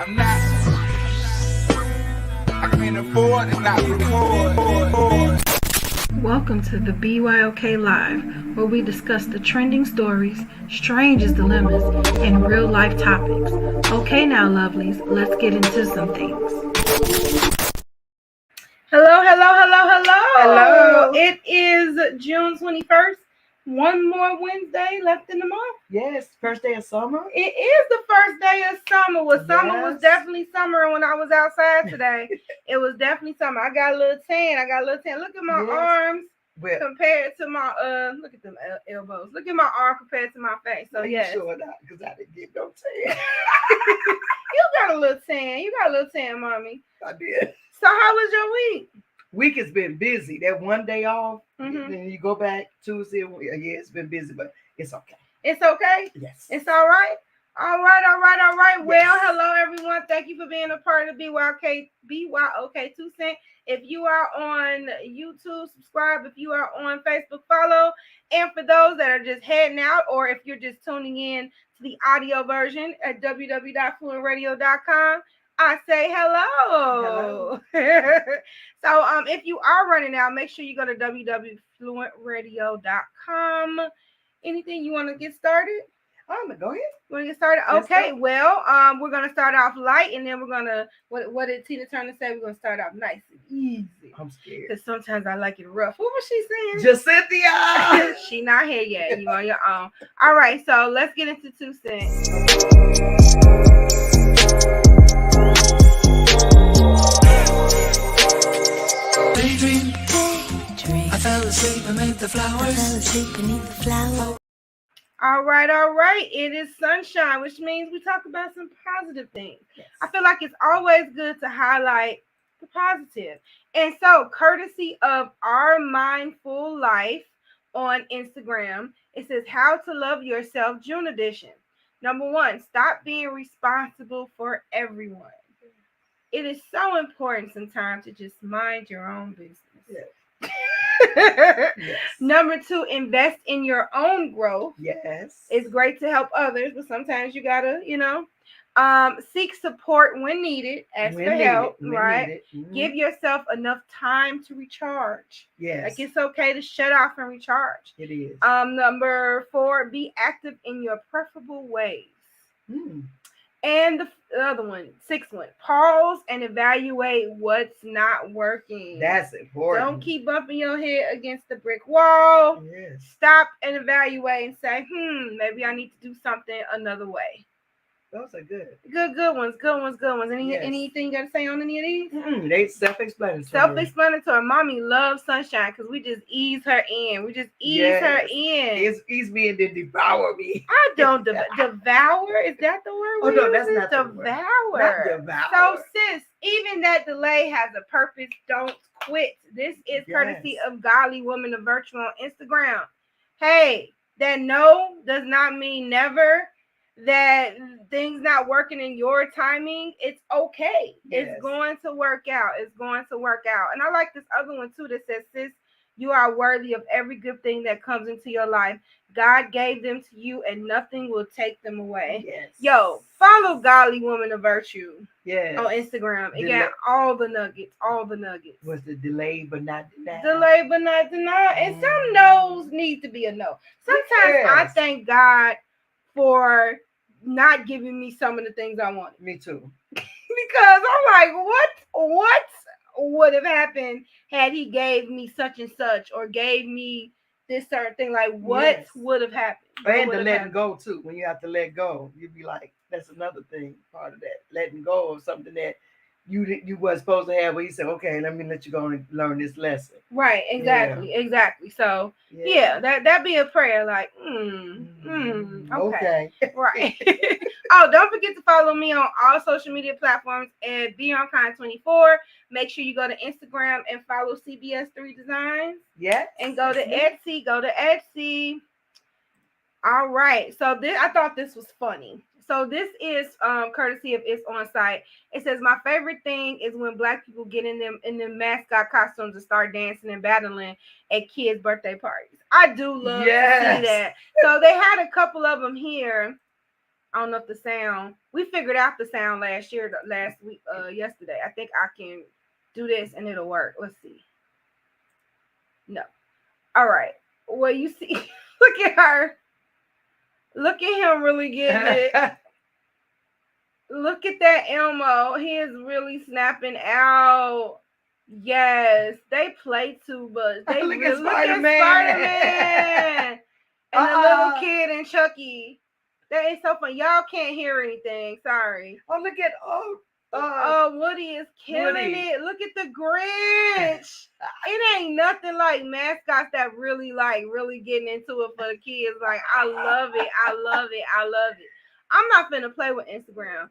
I'm not. I can't afford to not record. Welcome to the BYOK Live, where we discuss the trending stories, strangest dilemmas, and real life topics. Okay now, lovelies, let's get into some things. Hello. It is June 21st. One more Wednesday left in the month. Yes, first day of summer. It is the first day of summer. Well, summer was definitely summer when I was outside today. It was definitely summer. I got a little tan. Look at my arms compared to my look at them elbows. Look at my arm compared to my face. So yes. Sure not, because I didn't get no tan. You got a little tan, mommy. I did. So how was your week? Week has been busy. That one day off, Mm-hmm. then you go back Tuesday. Yeah, it's been busy, but it's okay. It's okay? Yes. It's all right? All right. Yes. Well, hello, everyone. Thank you for being a part of BYOK 2 Cent. If you are on YouTube, subscribe. If you are on Facebook, follow. And for those that are just heading out, or if you're just tuning in to the audio version at www.FluentRadio.com, I say hello. So if you are running out, make sure you go to www.FluentRadio.com. Anything you want to get started? Go ahead. Want to get started? Okay. Well, we're gonna start off light, and then we're gonna what did Tina Turner say? We're gonna start off nice and easy. I'm scared because sometimes I like it rough. What was she saying? Jacynthia. She not here yet. You on your own. All right. So let's get into 2 Cents. Daydream. I fell asleep beneath the flowers. All right. It is sunshine, which means we talk about some positive things. Yes. I feel like it's always good to highlight the positive. And so, courtesy of Our Mindful Life on Instagram, it says How to Love Yourself, June edition. Number 1, stop being responsible for everyone. It is so important sometimes to just mind your own business. Yes. Yes. Number 2, invest in your own growth. Yes. It's great to help others, but sometimes you gotta, seek support when needed. Ask for help, right? Mm-hmm. Give yourself enough time to recharge. Yes. Like it's okay to shut off and recharge. It is. Number 4, be active in your preferable ways. And the other one, 6th one, pause and evaluate what's not working. That's important. Don't keep bumping your head against the brick wall. Yes. Stop and evaluate and say, maybe I need to do something another way. Those are good. Good ones. Anything you got to say on any of these? They self-explanatory. Self-explanatory. Mommy loves sunshine because we just ease her in. It's ease me and then devour me. I don't devour. Is that the word? Oh, no, that's not devour. Not devour. So, sis, even that delay has a purpose. Don't quit. This is courtesy of Godly Woman of Virtue on Instagram. Hey, that no does not mean never. That things not working in your timing, it's okay. Yes. It's going to work out. And I like this other one too that says, sis, you are worthy of every good thing that comes into your life. God gave them to you and nothing will take them away. Yes. Yo, follow Godly Woman of Virtue on Instagram. It got all the nuggets. Was the delay but not denied? And some no's need to be a no. Sometimes I thank God for not giving me some of the things I wanted. Me too. Because I'm like, what would have happened had he gave me such and such or gave me this certain thing? Like, what would have happened? And to let go too. When you have to let go, you'd be like, that's another thing, part of that. Letting go of something that you weren't supposed to have, but you said, okay, let me let you go and learn this lesson. Right, exactly. So that'd be a prayer, like, okay. Right. Oh, don't forget to follow me on all social media platforms at BeyondKind24. Make sure you go to Instagram and follow CBS3 Designs. Yes. And go to Etsy. All right. So I thought this was funny. So this is courtesy of It's On Site. It says, my favorite thing is when Black people get in them mascot costumes and start dancing and battling at kids' birthday parties. I do love to see that. So they had a couple of them here. I don't know if the sound, we figured out the sound last week, yesterday. I think I can do this and it'll work. Let's see. No. All right. Well, you see, look at her. Look at him really getting it. Look at that Elmo. He is really snapping out. Yes, they play too much. They Look really, at look at Spider-Man. Spider-Man. And the little kid and Chucky. That is so fun. Y'all can't hear anything. Sorry. Oh, look at Woody is killing it. Look at the Grinch. It ain't nothing like Mascots that really getting into it for the kids. Like, I love it. I love it. I love it. I'm not finna play with Instagram.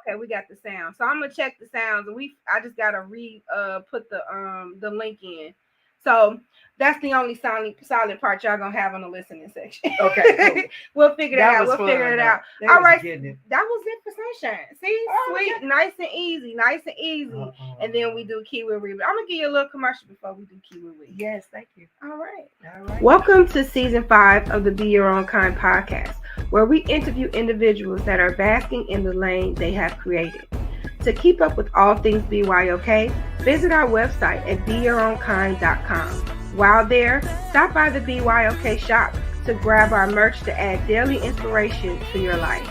Okay, we got the sound. So I'm gonna check the sounds, and I just gotta put the link in. So that's the only solid part y'all gonna have on the listening section. Okay, cool. We'll figure that out. We'll figure it out. All right, that was it for Sunshine. See, sweet, okay. Nice and easy. And then we do Keyword Read. I'm gonna give you a little commercial before we do Keyword Read. Yes, thank you. All right. Welcome to season 5 of the Be Your Own Kind podcast, where we interview individuals that are basking in the lane they have created. To keep up with all things BYOK, visit our website at beyourownkind.com. While there, stop by the BYOK shop to grab our merch to add daily inspiration to your life.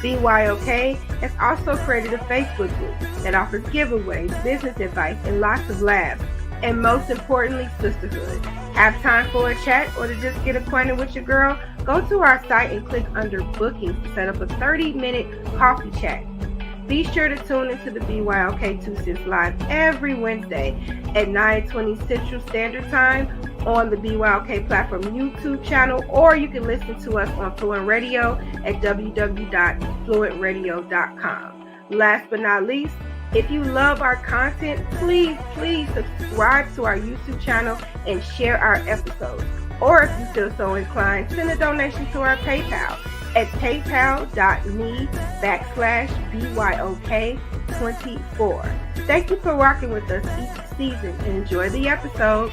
BYOK has also created a Facebook group that offers giveaways, business advice, and lots of laughs, and most importantly, sisterhood. Have time for a chat or to just get acquainted with your girl? Go to our site and click under bookings to set up a 30-minute coffee chat. Be sure to tune into the BYOK 2 Cents Live every Wednesday at 9:20 Central Standard Time on the BYOK platform YouTube channel, or you can listen to us on FluentRadio at www.fluentradio.com. Last but not least, if you love our content, please subscribe to our YouTube channel and share our episodes. Or if you feel so inclined, send a donation to our PayPal at paypal.me/BYOK24. Thank you for rocking with us each season and enjoy the episode.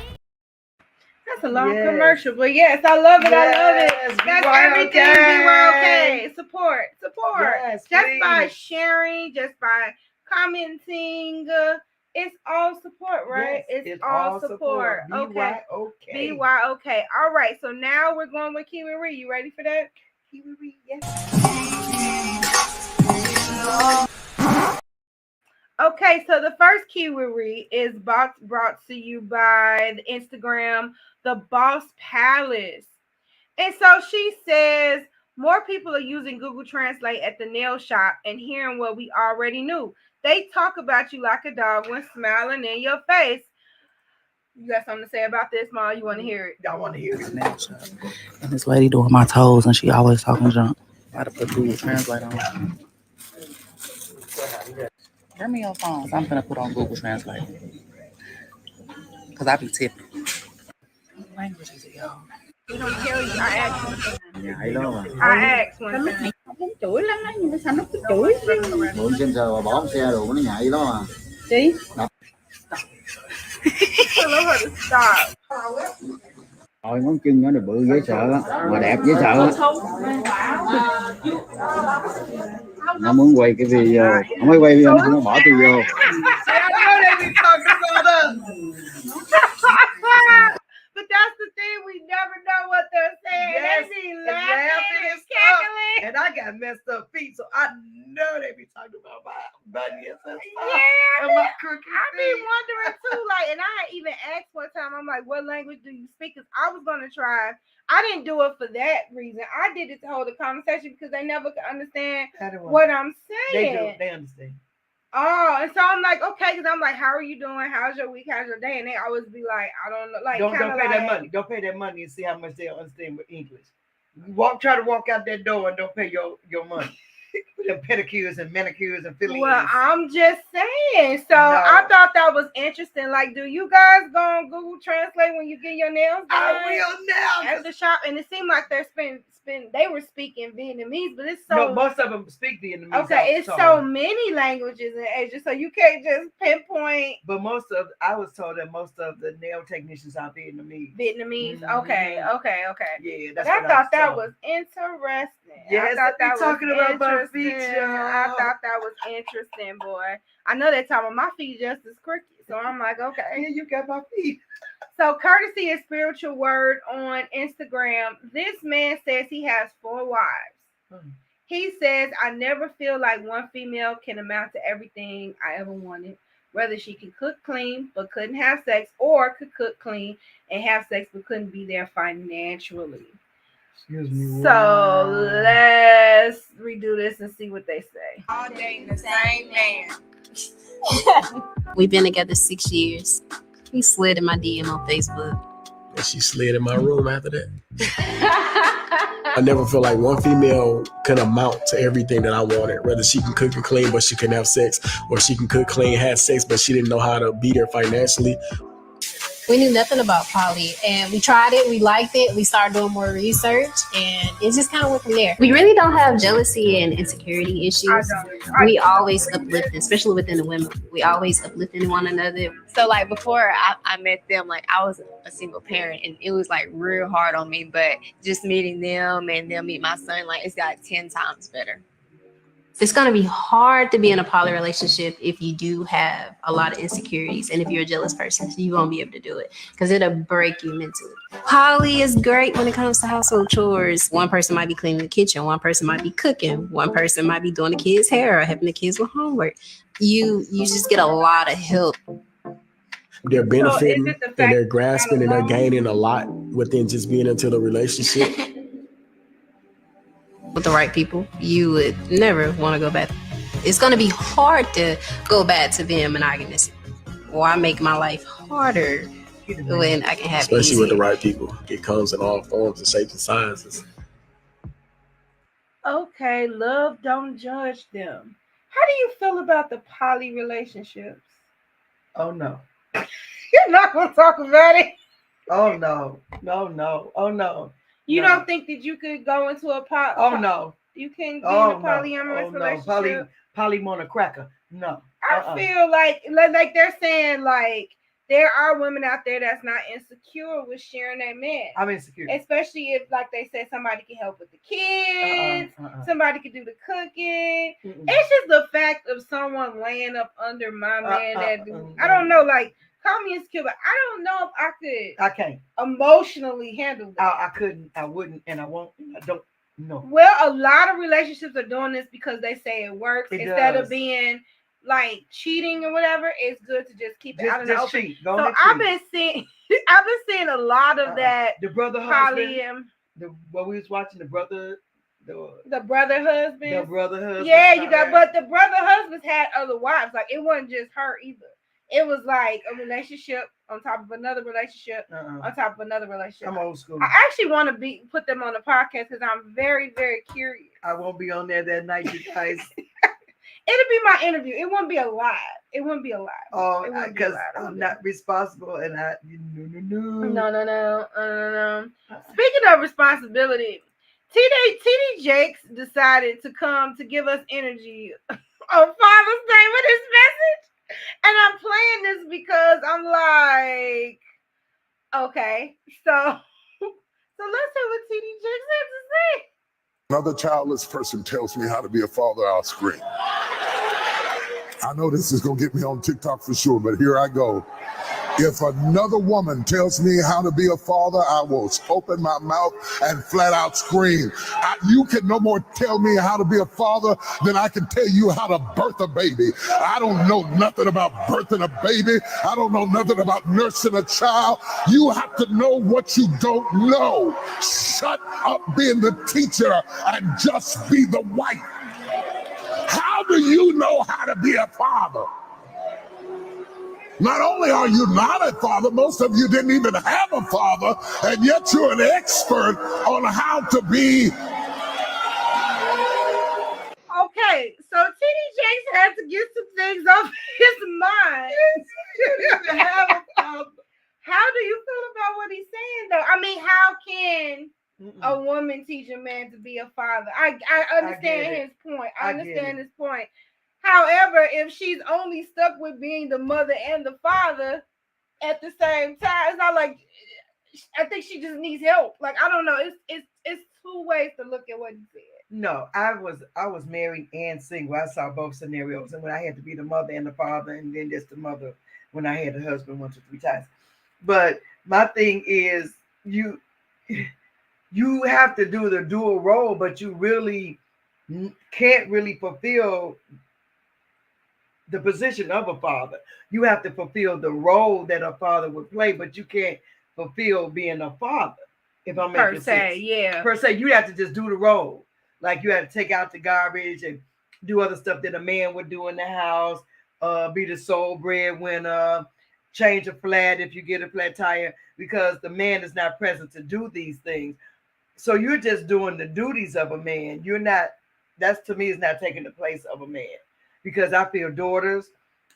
That's a long commercial, but yes, I love it. Yes, I love it. That's everything. BYOK. Support. Yes, just by sharing, just by commenting. It's all support, right? Yes, it's all support. Okay. BYOK. All right. So now we're going with Keyword Read. You ready for that? Keyword Read, yes. Okay, so the first Keyword Read is brought to you by the Instagram, The Boss Palace. And so she says, more people are using Google Translate at the nail shop and hearing what we already knew. They talk about you like a dog when smiling in your face. You got something to say about this, Ma? You want to hear it? I want to hear it. And this lady doing my toes, and she always talking junk. I had to put Google Translate on. Bring me your phone. I'm gonna put on Google Translate. Because I be tipping. What language is it, y'all? We don't tell you. I asked one time. Nhà hay lắm mà. I asked one time. Không chửi lắm á, nhưng mà sao nó cứ chửi chứ. Mượn trên giờ mà bỏ xe đồ nó nhảy lắm mà. Chị? I love her to stop. Thôi ngón chân nó bự dễ sợ mà đẹp dễ sợ. Nó muốn quay cái video, không phải quay video nó bỏ tôi vô. But that's the thing, we never know what they're saying. Yes, they be laughing and cackling. And I got messed up feet, so I know they be talking about my bunions and stuff. Yeah, and my crooked I be feet. wondering too. Like, and I had even asked one time, I'm like, what language do you speak? Because I was gonna try. I didn't do it for that reason. I did it to hold a conversation because they never could understand what I'm saying. They do. They understand. Oh, and so I'm like, okay, because I'm like, how are you doing? How's your week? How's your day? And they always be like, I don't know. Like, don't pay like, that money. Don't pay that money and see how much they'll understand with English. Try to walk out that door and don't pay your money. them pedicures and manicures and fillings. Well, I'm just saying. So I thought that was interesting. Like, do you guys go on Google Translate when you get your nails done? I will now. At the shop, and it seemed like they're they were speaking Vietnamese, but it's so. No, most of them speak Vietnamese. Okay, it's so many languages in Asia, so you can't just pinpoint. But I was told that most of the nail technicians are Vietnamese. Vietnamese. Mm-hmm. Okay. Yeah, that's I what thought that told. Was interesting. Yes, I thought that was talking about my feet, I thought that was interesting, boy. I know they're talking about my feet just as crooked, so I'm like, okay. Yeah, you got my feet. So, courtesy of Spiritual Word on Instagram, this man says he has 4 wives. He says, I never feel like one female can amount to everything I ever wanted. Whether she can cook clean but couldn't have sex, or could cook clean and have sex but couldn't be there financially. Excuse me. So, let's redo this and see what they say. All dating the same man. We've been together 6 years. He slid in my DM on Facebook. And she slid in my room after that. I never felt like one female could amount to everything that I wanted. Whether she can cook and clean, but she couldn't have sex, or she can cook, clean, have sex, but she didn't know how to be there financially. We knew nothing about poly, and we tried it. We liked it. We started doing more research, and it just kind of went from there. We really don't have jealousy and insecurity issues. We always uplift, especially within the women. We always uplifting one another. So like before I met them, like I was a single parent, and it was like real hard on me. But just meeting them and them meet my son, like it's got 10 times better. It's going to be hard to be in a poly relationship if you do have a lot of insecurities, and if you're a jealous person, you won't be able to do it because it'll break you mentally. Poly is great when it comes to household chores. One person might be cleaning the kitchen, one person might be cooking, one person might be doing the kids' hair or helping the kids with homework. You just get a lot of help. They're benefiting and they're grasping and they're gaining a lot within just being into the relationship. With the right people, you would never want to go back. It's going to be hard to go back to being monogamous. Why make my life harder when I can have especially with the right people? It comes in all forms and shapes and sizes. Okay, love, don't judge them. How do you feel about the poly relationships? Oh no. You're not going to talk about it. Oh no. Oh no. You don't think that you could go into a poly? Oh no. You can be in a polyamorous relationship? Poly cracker. No. I feel like they're saying like there are women out there that's not insecure with sharing their man. I'm insecure. Especially if, like they said, somebody can help with the kids, somebody can do the cooking. It's just the fact of someone laying up under my man I don't know, like, call me insecure, but I don't know if I can't emotionally handle that. I couldn't, I wouldn't, and I won't. I don't know. Well, a lot of relationships are doing this because they say it works. Instead of being like cheating or whatever, it's good to just keep it out in the open. Cheat. So I've been seeing a lot of that. The brother husband. What we was watching, the brother husband. The brother husband. Yeah, you got. But the brother husbands had other wives. Like it wasn't just her either. It was like a relationship on top of another relationship on top of another relationship. I'm old school. I actually want to put them on the podcast because I'm very, very curious. I won't be on there that night, you guys. It'll be my interview. It won't be a live. Oh, because I'm not responsible, and No. Speaking of responsibility, TD Jakes decided to come to give us energy on Father's Day with his message. And I'm playing this because I'm like, okay, so let's hear what TD Jakes has to say. Another childless person tells me how to be a father, I'll scream. I know this is gonna get me on TikTok for sure, but here I go. If another woman tells me how to be a father, I will open my mouth and flat out scream. You can no more tell me how to be a father than I can tell you how to birth a baby. I don't know nothing about birthing a baby. I don't know nothing about nursing a child. You have to know what you don't know. Shut up being the teacher and just be the wife. How do you know how to be a father? Not only are you not a father, most of you didn't even have a father, and yet you're an expert on how to be. Okay, be a father. I understand his point. I understand his point. However, if she's only stuck with being the mother and the father at the same time, it's not like, I think she just needs help. Like, I don't know. It's two ways to look at what he said. No, I was married and single. I saw both scenarios, and when I had to be the mother and the father, and then just the mother when I had a husband 1, 2, 3 times. But my thing is, you have to do the dual role, but you really can't really fulfill the position of a father. You have to fulfill the role that a father would play, but you can't fulfill being a father. If I'm making sense. Per se, you have to just do the role. Like you have to take out the garbage and do other stuff that a man would do in the house. Be the sole breadwinner, change a flat if you get a flat tire, because the man is not present to do these things. So you're just doing the duties of a man. You're not. That's, to me, is not taking the place of a man, because I feel daughters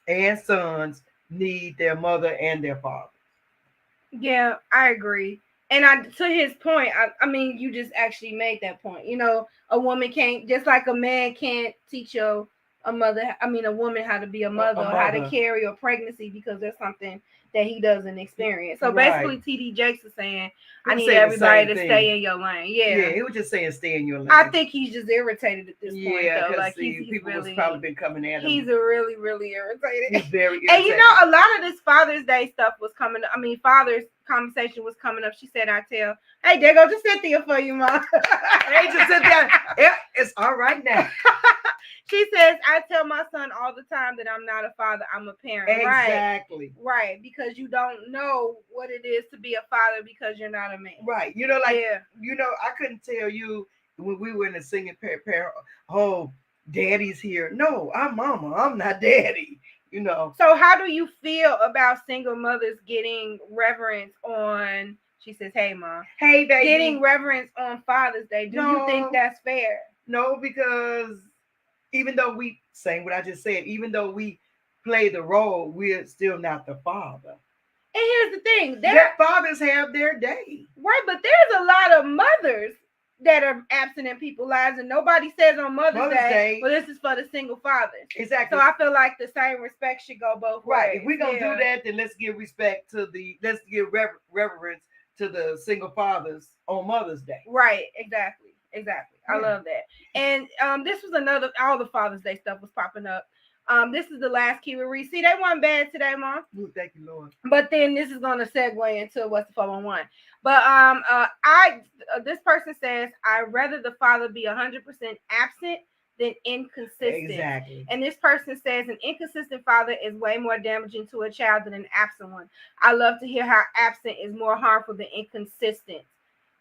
and sons need their mother and their father. Yeah, I agree. And to his point, I mean, you just actually made that point. You know, a woman can't, just like a man can't teach a woman how to be a mother, or how to carry a pregnancy, because there's something that he doesn't experience. So basically, TD Jakes is saying, I need everybody to stay in your lane. Yeah, he was just saying stay in your lane. I think he's just irritated at this point, though. Like, he's people really, has probably been coming at him. He's really, really irritated. He's very irritated. And you know, a lot of this Father's Day stuff was coming up. I mean, Father's conversation was coming up. She said, hey, there go just Cynthia for you, Mom. Hey, just Cynthia. Yeah, it's all right now. She says, I tell my son all the time that I'm not a father, I'm a parent. Exactly. Right. Because you don't know what it is to be a father because you're not a man. Right. You know, like, you know, I couldn't tell you when we were in a singing pair, oh, daddy's here. No, I'm mama. I'm not daddy. You know. So how do you feel about single mothers getting reverence on, she says, hey, Mom. Hey, baby. Getting reverence on Father's Day. Do you think that's fair? No, because even though we, saying what I just said, even though we play the role, we're still not the father. And here's the thing. Their fathers have their day. Right, but there's a lot of mothers that are absent in people's lives, and nobody says on Mother's Day, well, this is for the single fathers. Exactly. So I feel like the same respect should go both ways. Right. If we're going to do that, then let's give respect to let's give reverence to the single fathers on Mother's Day. Right, exactly. I love that. And this was all the Father's Day stuff was popping up. This is the last keyword read. See, they weren't bad today, Mom. Ooh, thank you, Lord. But then this is going to segue into what's the 411. But this person says, I'd rather the father be 100% absent than inconsistent. Exactly. And this person says an inconsistent father is way more damaging to a child than an absent one. I love to hear how absent is more harmful than inconsistent.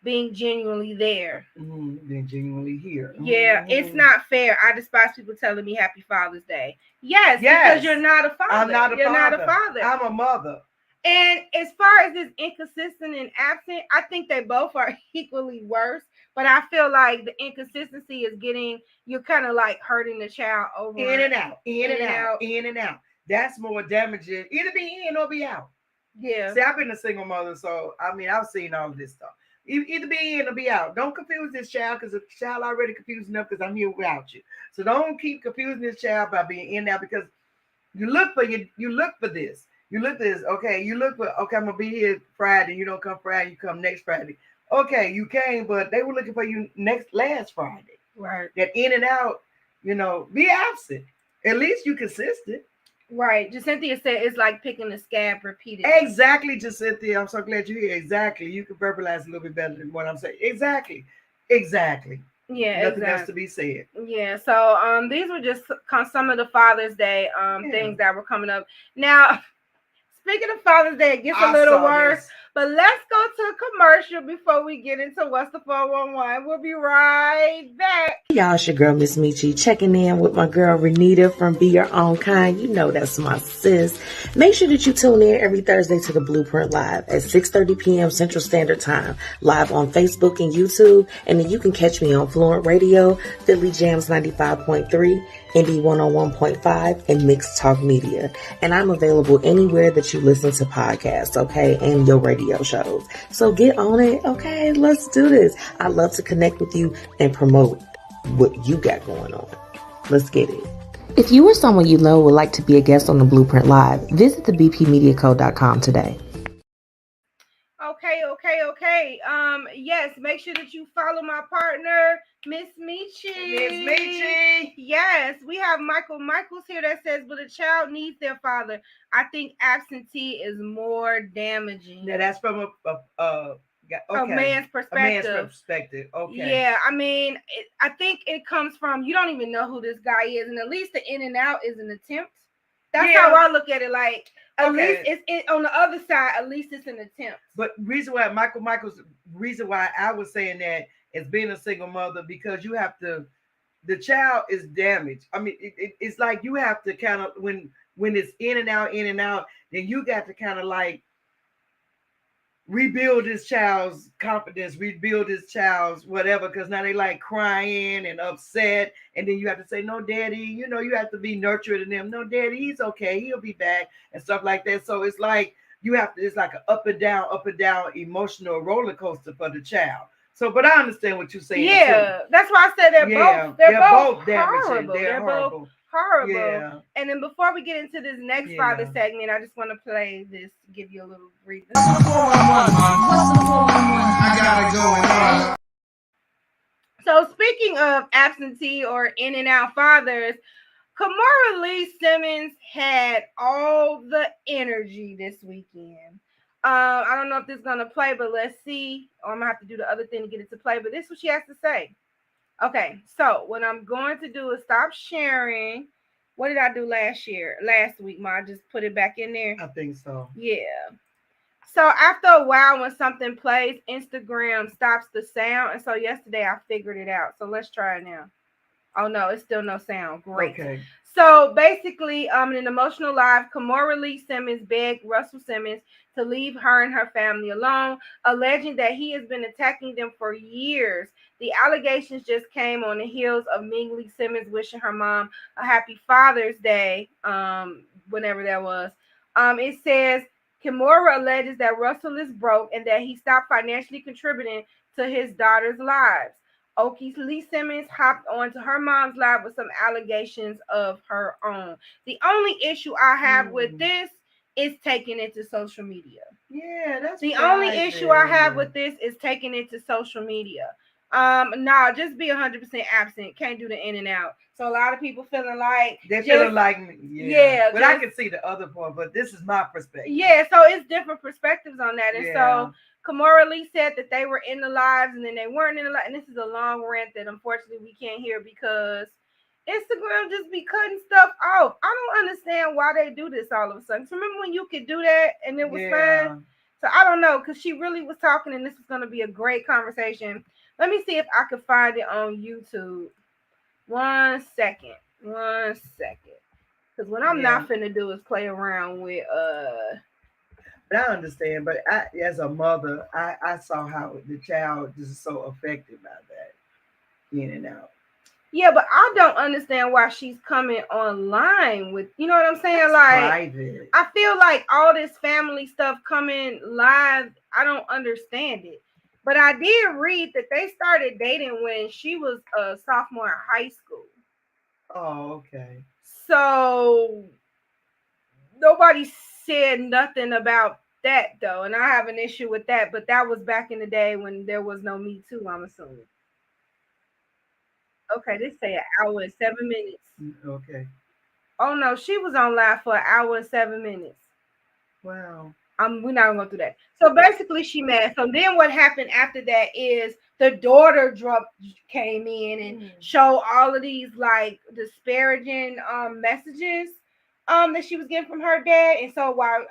Being genuinely there. Being genuinely here. Yeah, it's not fair. I despise people telling me Happy Father's Day. Yes, because you're not a father. I'm not a You're father. not a father. I'm a mother. And as far as this inconsistent and absent, I think they both are equally worse. But I feel like the inconsistency is you're kind of like hurting the child over. In and out. That's more damaging. Either be in or be out. Yeah. See, I've been a single mother, so I mean, I've seen all of this stuff. Either be in or be out. Don't confuse this child, because the child already confused enough because I'm here without you. So don't keep confusing this child by being in now, because you look for this. You look for this. Okay, I'm gonna be here Friday. You don't come Friday, you come next Friday. Okay, you came, but they were looking for you last Friday. Right. That in and out, be absent. At least you consistent. Right. Jacynthia said it's like picking a scab repeatedly. Exactly, Jacynthia. I'm so glad you're here. Exactly. You can verbalize a little bit better than what I'm saying. Exactly. Yeah, nothing else to be said. Yeah. So these were just some of the Father's Day things that were coming up. Now, speaking of Father's Day, it gets a little worse. But let's go to a commercial before we get into What's the 411. We'll be right back. Y'all, it's your girl, Miss Metchi, checking in with my girl, Renita from Be Your Own Kind. You know that's my sis. Make sure that you tune in every Thursday to the Blueprint Live at 6:30 p.m. Central Standard Time, live on Facebook and YouTube. And then you can catch me on FluentRadio, Philly Jams 95.3, Indie 101.5, and Mixed Talk Media. And I'm available anywhere that you listen to podcasts, okay, and your radio shows. So get on it, okay? Let's do this. I love to connect with you and promote what you got going on. Let's get it. If you or someone you know would like to be a guest on the Blueprint Live, visit thebpmediacode.com today. Okay. Yes, make sure that you follow my partner, Miss Metchi. Yes, we have Michael's here that says, but a child needs their father. I think absentee is more damaging. Yeah, that's from a man's perspective. Okay. Yeah, I mean, I think it comes from you don't even know who this guy is, and at least the in and out is an attempt. That's how I look at it. Like, at least it's on the other side. At least it's an attempt. But reason why reason why I was saying that is being a single mother, because you have to. The child is damaged. I mean, it's like you have to kind of when it's in and out, then you got to kind of like rebuild this child's confidence, rebuild this child's whatever, because now they like crying and upset, and then you have to say, no, daddy, you have to be nurturing in them. No, daddy, he's okay, he'll be back, and stuff like that. So it's like it's like an up and down emotional roller coaster for the child. So, but I understand what you're saying. Yeah, that's why I said they're both damaging. Horrible. They're both horrible. Yeah. And then before we get into this next father segment, I just want to play this, give you a little brief. I gotta go. So speaking of absentee or in and out fathers, Kimora Lee Simmons had all the energy this weekend. I don't know if this is gonna play, but let's see. Or I'm gonna have to do the other thing to get it to play. But this is what she has to say. Okay, so what I'm going to do is stop sharing. What did I do last week, Ma? I just put it back in there. I think so. Yeah. So after a while, when something plays, Instagram stops the sound. And so yesterday I figured it out. So let's try it now. Oh no, it's still no sound. Great. Okay. So basically, in an emotional live, Kimora Lee Simmons begged Russell Simmons to leave her and her family alone, alleging that he has been attacking them for years. The allegations just came on the heels of Ming Lee Simmons wishing her mom a happy Father's Day, whenever that was. It says, Kimora alleges that Russell is broke and that he stopped financially contributing to his daughter's lives. Okie Lee Simmons hopped onto her mom's live with some allegations of her own. The only issue I have with this is taking it to social media. Yeah, that's the only issue I have with this is taking it to social media. No, just be 100% absent. Can't do the in and out. So a lot of people feeling like they're feeling like me. Yeah, but I can see the other point. But this is my perspective. Yeah, so it's different perspectives on that, and so Kimora Lee said that they were in the lives and then they weren't in the live. And this is a long rant that unfortunately we can't hear because Instagram just be cutting stuff off. I don't understand why they do this all of a sudden. So remember when you could do that and it was fine? So I don't know, because she really was talking and this was going to be a great conversation. Let me see if I can find it on YouTube. One second. Because what I'm not finna do is play around with But I understand, but as a mother, I saw how the child is so affected by that in and out. Yeah, but I don't understand why she's coming online with, you know what I'm saying? It's like private. I feel like all this family stuff coming live, I don't understand it. But I did read that they started dating when she was a sophomore in high school. Oh, okay. So nobody said nothing about that though, and I have an issue with that. But that was back in the day when there was no Me Too, I'm assuming. Okay, they say 1 hour and 7 minutes. Okay. Oh no, she was on live for 1 hour and 7 minutes. Wow. We're not gonna go through that. So basically, she mad. So then, what happened after that is the daughter came in and showed all of these like disparaging messages that she was getting from her dad. And so while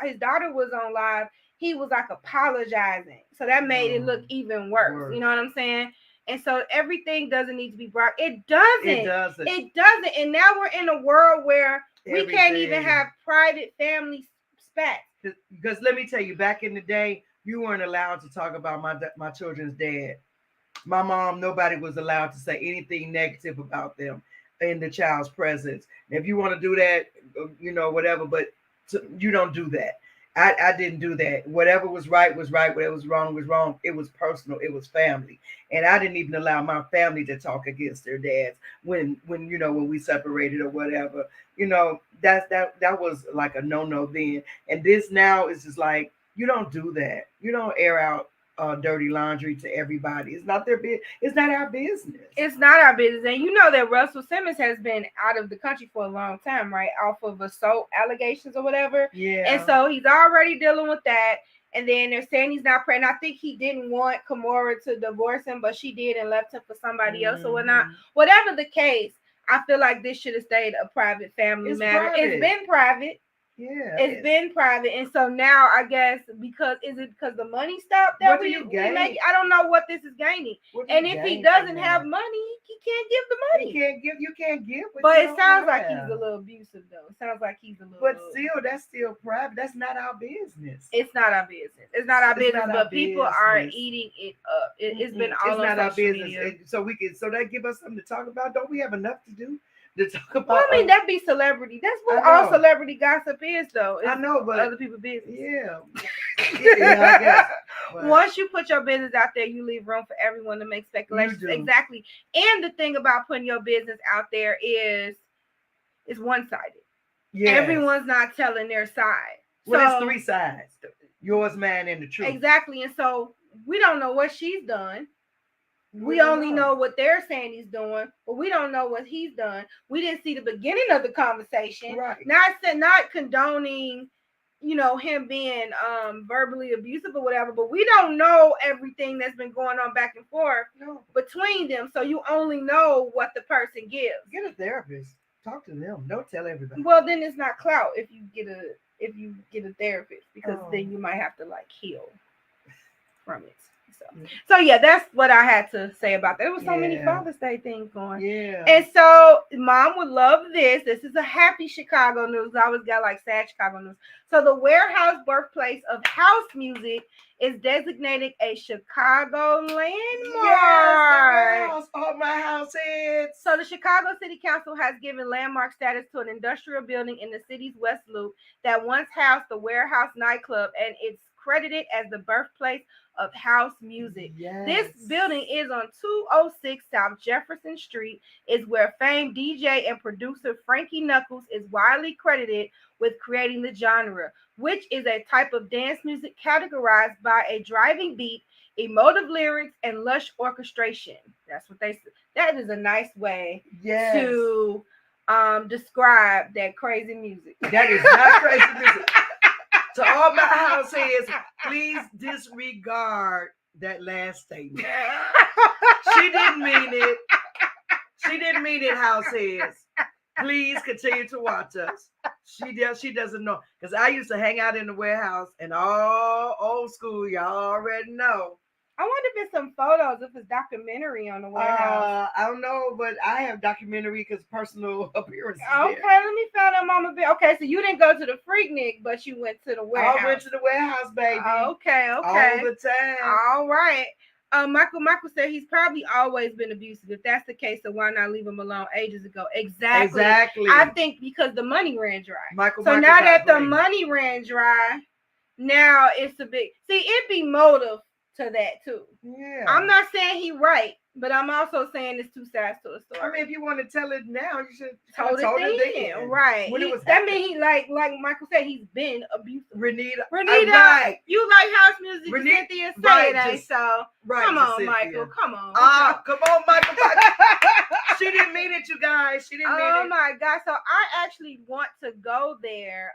his daughter was on live, he was like apologizing. So that made it look even worse. You know what I'm saying? And so everything doesn't need to be brought. It doesn't. And now we're in a world where we can't even have private family spats. Because let me tell you, back in the day, you weren't allowed to talk about my children's dad. My mom, nobody was allowed to say anything negative about them. in the child's presence. If you want to do that, whatever, but you don't do that. I didn't do that. Whatever was right was right. Whatever was wrong. It was personal. It was family. And I didn't even allow my family to talk against their dads when we separated or whatever. That was like a no then. And this now is just like, you don't do that. You don't air out dirty laundry to everybody. It's not their business. It's not our business. It's not our business. And you know that Russell Simmons has been out of the country for a long time, right? Off of assault allegations or whatever. Yeah. And so he's already dealing with that. And then they're saying he's not pregnant. I think he didn't want Kimora to divorce him, but she did and left him for somebody else or whatnot. Whatever the case, I feel like this should have stayed a private family matter. Private. It's been private. Yeah, it's been private, and so now I guess because the money stopped that we make. I don't know what this is gaining. And if he doesn't have money, he can't give the money. You can't give. But it sounds like he's a little abusive, though. It sounds like he's a little. But still, that's still private. That's not our business. It's not our business. It's not our business. But people are eating it up. It's been all over social media. So that give us something to talk about. Don't we have enough to do? To talk about. Well, I mean, that'd be celebrity. That's what all celebrity gossip is, though. I know, but other people's business. Yeah. I guess. But once you put your business out there, you leave room for everyone to make speculations. Exactly. And the thing about putting your business out there is it's one-sided. Yeah. Everyone's not telling their side. Well, it's three sides. Yours, mine, and the truth. Exactly. And so we don't know what she's done. We only know what they're saying he's doing, but we don't know what he's done. We didn't see the beginning of the conversation. Right. Not condoning, him being verbally abusive or whatever, but we don't know everything that's been going on back and forth between them. So you only know what the person gives. Get a therapist. Talk to them. Don't tell everybody. Well, then it's not clout if you get a therapist, because then you might have to heal from it. So yeah, that's what I had to say about that. There was so many Father's Day things going. Yeah. And so Mom would love this. This is a happy Chicago news. I always got sad Chicago news. So the warehouse, birthplace of house music, is designated a Chicago landmark. Yes, all my house is. So the Chicago City Council has given landmark status to an industrial building in the city's West Loop that once housed the Warehouse nightclub, and it's credited as the birthplace of house music. Yes. This building is on 206 South Jefferson Street, is where famed DJ and producer Frankie Knuckles is widely credited with creating the genre, which is a type of dance music categorized by a driving beat, emotive lyrics, and lush orchestration. That's what they said. That is a nice way to describe that crazy music. That is not crazy music. To all my house heads, please disregard that last statement. She didn't mean it. She didn't mean it, house heads. Please continue to watch us. She doesn't know. Because I used to hang out in the warehouse, and all old school, y'all already know. I wonder if it's some photos, if it's documentary on the warehouse. I don't know, but I have documentary because personal appearances. Okay, let me find out Mama Bill. Okay, so you didn't go to the Freaknik, but you went to the warehouse. I went to the warehouse, baby. Okay. All the time. All right. Michael said he's probably always been abusive. If that's the case, so why not leave him alone ages ago? Exactly. I think because the money ran dry. Now that the money ran dry, now it's a big. See, it'd be motive to that too. Yeah. I'm not saying he right, but I'm also saying it's two sides to a story. I mean, if you want to tell it now, you should told it then. Right. When it was that mean he like Michael said, he's been abusive. Renita, you like house music. Renita, Cynthia said that. So come on, Michael. Come on. Come on, Michael. She didn't mean it, you guys. She didn't mean it. Oh my God. So I actually want to go there.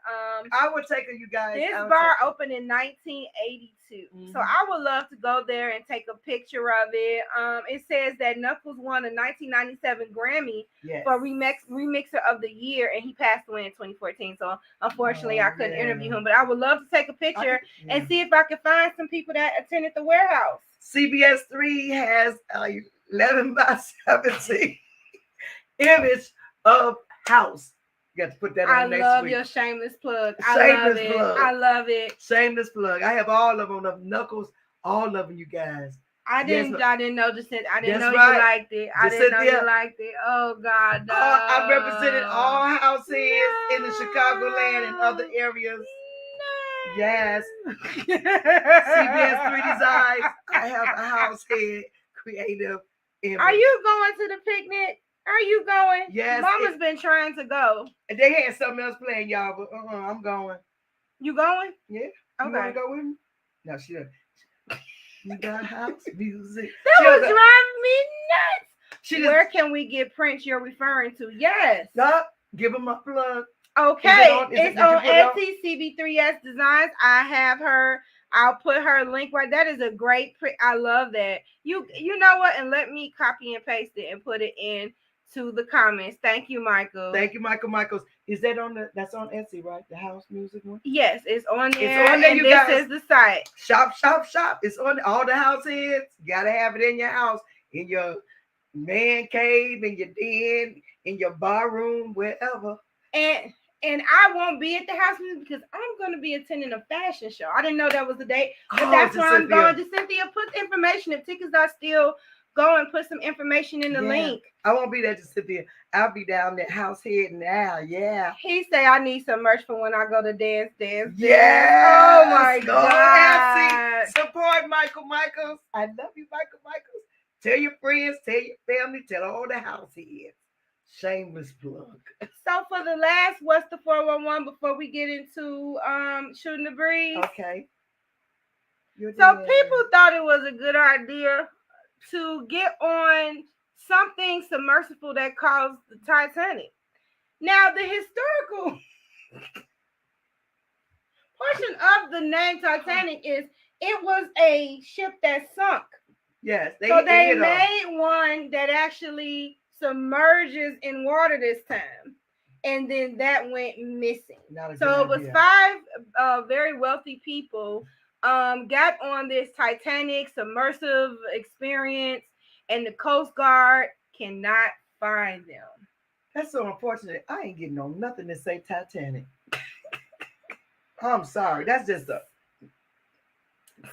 I would take you guys. This bar opened in 1982. So I would love to go there and take a picture of it. It says that Knuckles won a 1997 Grammy for Remixer of the Year, and he passed away in 2014. So unfortunately, I couldn't interview him, but I would love to take a picture and see if I can find some people that attended the warehouse. CBS3 has 11 by 17 image of house. You got to put that on next week. I love your shameless plug. I love it. Shameless plug. I have all of them, Knuckles, all of them, you guys. I didn't know I didn't know That's you right. liked it. I didn't know you liked it. Oh God, no. I represented all house heads in the Chicagoland and other areas. Yes. CBS3 Designs. I have a house head creative image. Are you going to the picnic? Are you going? Yes. Mama's been trying to go. They had something else playing, y'all, but I'm going. You going? Yeah. Okay. You want to go with me? No, she doesn't. You got house music. That was driving me nuts. Where can we get prints you're referring to? Yes. Give them a plug. Okay. It's on Etsy, CB3S Designs. I have her. I'll put her link right. That is a great print. I love that. You know what? And let me copy and paste it and put it in to the comments. Thank you, Michael. Thank you, Michael. Michaels. Is that that's on Etsy, right? The house music one? Yes, it's on there. It's on there, and you this guys. is the site. Shop. It's on all the house heads. You gotta have it in your house, in your man cave, in your den, in your bar room, wherever. And I won't be at the house music because I'm going to be attending a fashion show. I didn't know that was the date, but that's where I'm going. To Cynthia, put the information. If tickets are still going, put some information in the link. I won't be there, to Cynthia. I'll be down there house head now. Yeah. He say I need some merch for when I go to dance. Yeah. Oh my God. Support Michael Michaels. I love you, Michael Michaels. Tell your friends, tell your family, tell all the house heads. Shameless plug. So for the last, what's the 411 before we get into shooting the breeze? Okay. So people thought it was a good idea to get on something submersible that caused the Titanic. Now the historical portion of the name Titanic is it was a ship that sunk. Yes, they made one that actually submerges in water this time, and then that went missing. So it was 5 very wealthy people got on this Titanic submersive experience, and the Coast Guard cannot find them. That's so unfortunate. I ain't getting on nothing to say Titanic. I'm sorry. That's just a.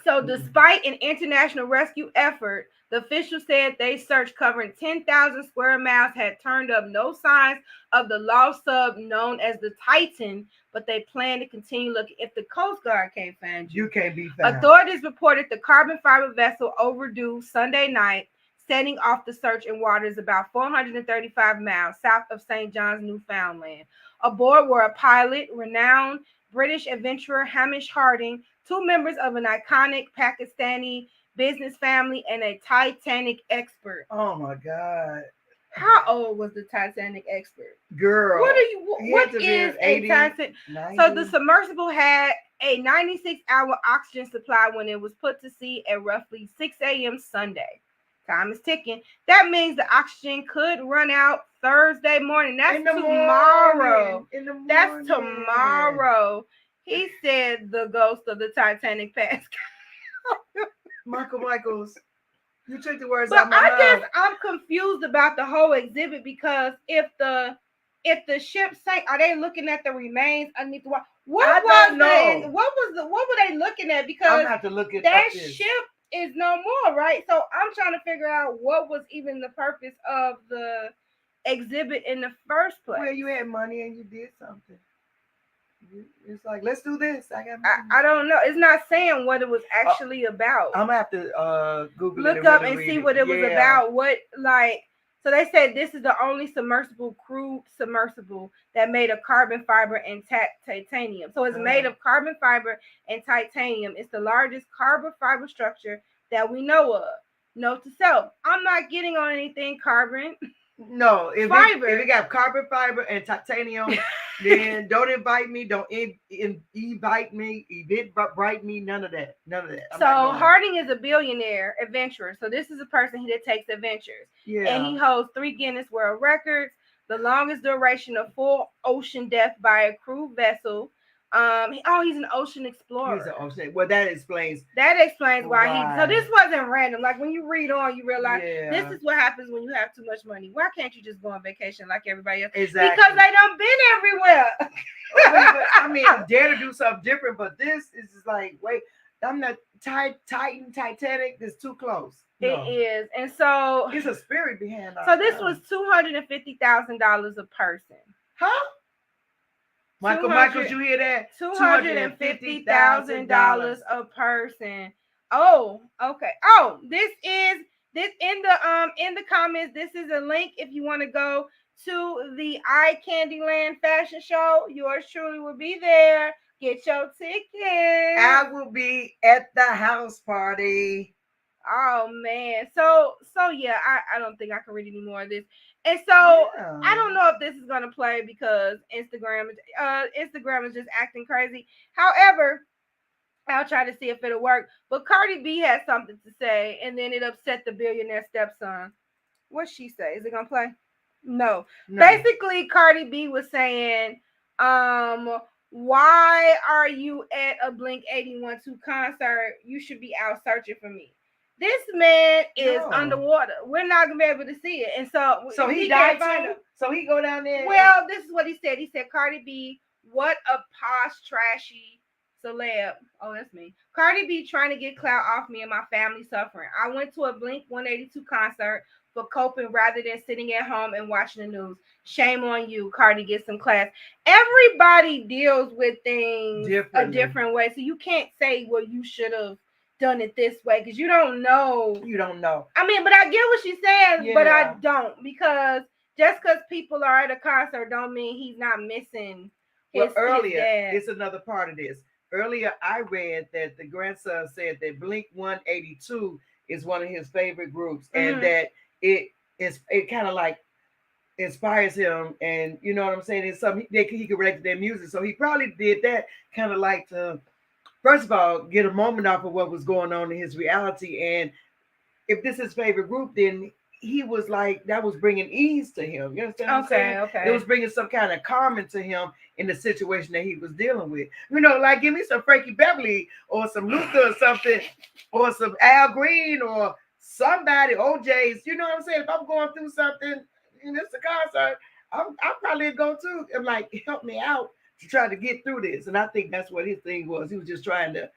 So despite an international rescue effort, the officials said they searched covering 10,000 square miles, had turned up no signs of the lost sub known as the Titan, but they plan to continue looking. If the Coast Guard can't find you, you can't be found. Authorities reported the carbon fiber vessel overdue Sunday night, setting off the search in waters about 435 miles south of St. John's, Newfoundland. Aboard were a pilot, renowned British adventurer Hamish Harding, 2 members of an iconic Pakistani business family, and a Titanic expert. Oh my God. How old was the Titanic expert? Girl. What is a Titanic? So the submersible had a 96-hour oxygen supply when it was put to sea at roughly 6 a.m. Sunday. Time is ticking. That means the oxygen could run out Thursday morning. That's tomorrow. That's tomorrow. He said the ghost of the Titanic passed. Michael Michaels, you took the words out of my mouth. I guess I'm confused about the whole exhibit because if the ship sank, are they looking at the remains underneath the water? What were they looking at? Because I'm gonna have to look at that ship is no more, right? So I'm trying to figure out what was even the purpose of the exhibit in the first place. Well, you had money and you did something. It's like, let's do this. I don't know. It's not saying what it was actually about. I'm gonna have to Google look up and see what it was about. So they said this is the only crewed submersible that made of carbon fiber and titanium. So it's made of carbon fiber and titanium. It's the largest carbon fiber structure that we know of. Note to self: I'm not getting on anything carbon. No, if it got carbon fiber and titanium, then don't invite me. Don't invite me. Eventbrite me. None of that. So Harding is a billionaire adventurer. So this is a person that takes adventures. Yeah. And he holds 3 Guinness World Records, the longest duration of full ocean depth by a crewed vessel. He's an ocean explorer. He's an ocean. Well, that explains why so this wasn't random. Like when you read on, you realize this is what happens when you have too much money. Why can't you just go on vacation like everybody else? Exactly. Because they done been everywhere. I mean, dare to do something different, but this is just like, wait, I'm not Titanic is too close. It is. And so it's a spirit behind So this was $250,000 a person. Huh? Michael, you hear that? $250,000 a person. Oh, okay. Oh, this in the comments. This is a link if you want to go to the Eye Candyland fashion show. Yours truly will be there. Get your ticket. I will be at the house party. Oh man. So yeah, I don't think I can read any more of this. And so I don't know if this is gonna play because Instagram is just acting crazy. However, I'll try to see if it'll work. But Cardi B had something to say, and then it upset the billionaire stepson. What'd she say? Is it gonna play? No. Basically, Cardi B was saying, why are you at a Blink 182 concert? You should be out searching for me. This man is underwater. We're not gonna be able to see it, and so he died too. So he go down there. Well, this is what he said. He said, "Cardi B, what a posh, trashy celeb." Oh, that's me. Cardi B trying to get clout off me and my family suffering. I went to a Blink 182 concert for coping rather than sitting at home and watching the news. Shame on you, Cardi. Get some class. Everybody deals with things a different way, so you can't say, "Well, you should have done it this way," because you don't know. I mean, but I get what she's saying, but I don't, because just because people are at a concert don't mean he's not missing his dad. It's another part of this. Earlier, I read that the grandson said that Blink 182 is one of his favorite groups, and that it kind of like inspires him, and you know what I'm saying? It's something he could relate to their music, so he probably did that kind of like to, first of all, get a moment off of what was going on in his reality. And if this is his favorite group, then he was like, that was bringing ease to him. You understand what I'm saying? Okay. It was bringing some kind of calming to him in the situation that he was dealing with. You know, like give me some Frankie Beverly or some Luther or something, or some Al Green or somebody, OJ's. You know what I'm saying? If I'm going through something and it's a concert, I'm probably go to and like, help me out to try to get through this. And I think that's what his thing was. He was just trying to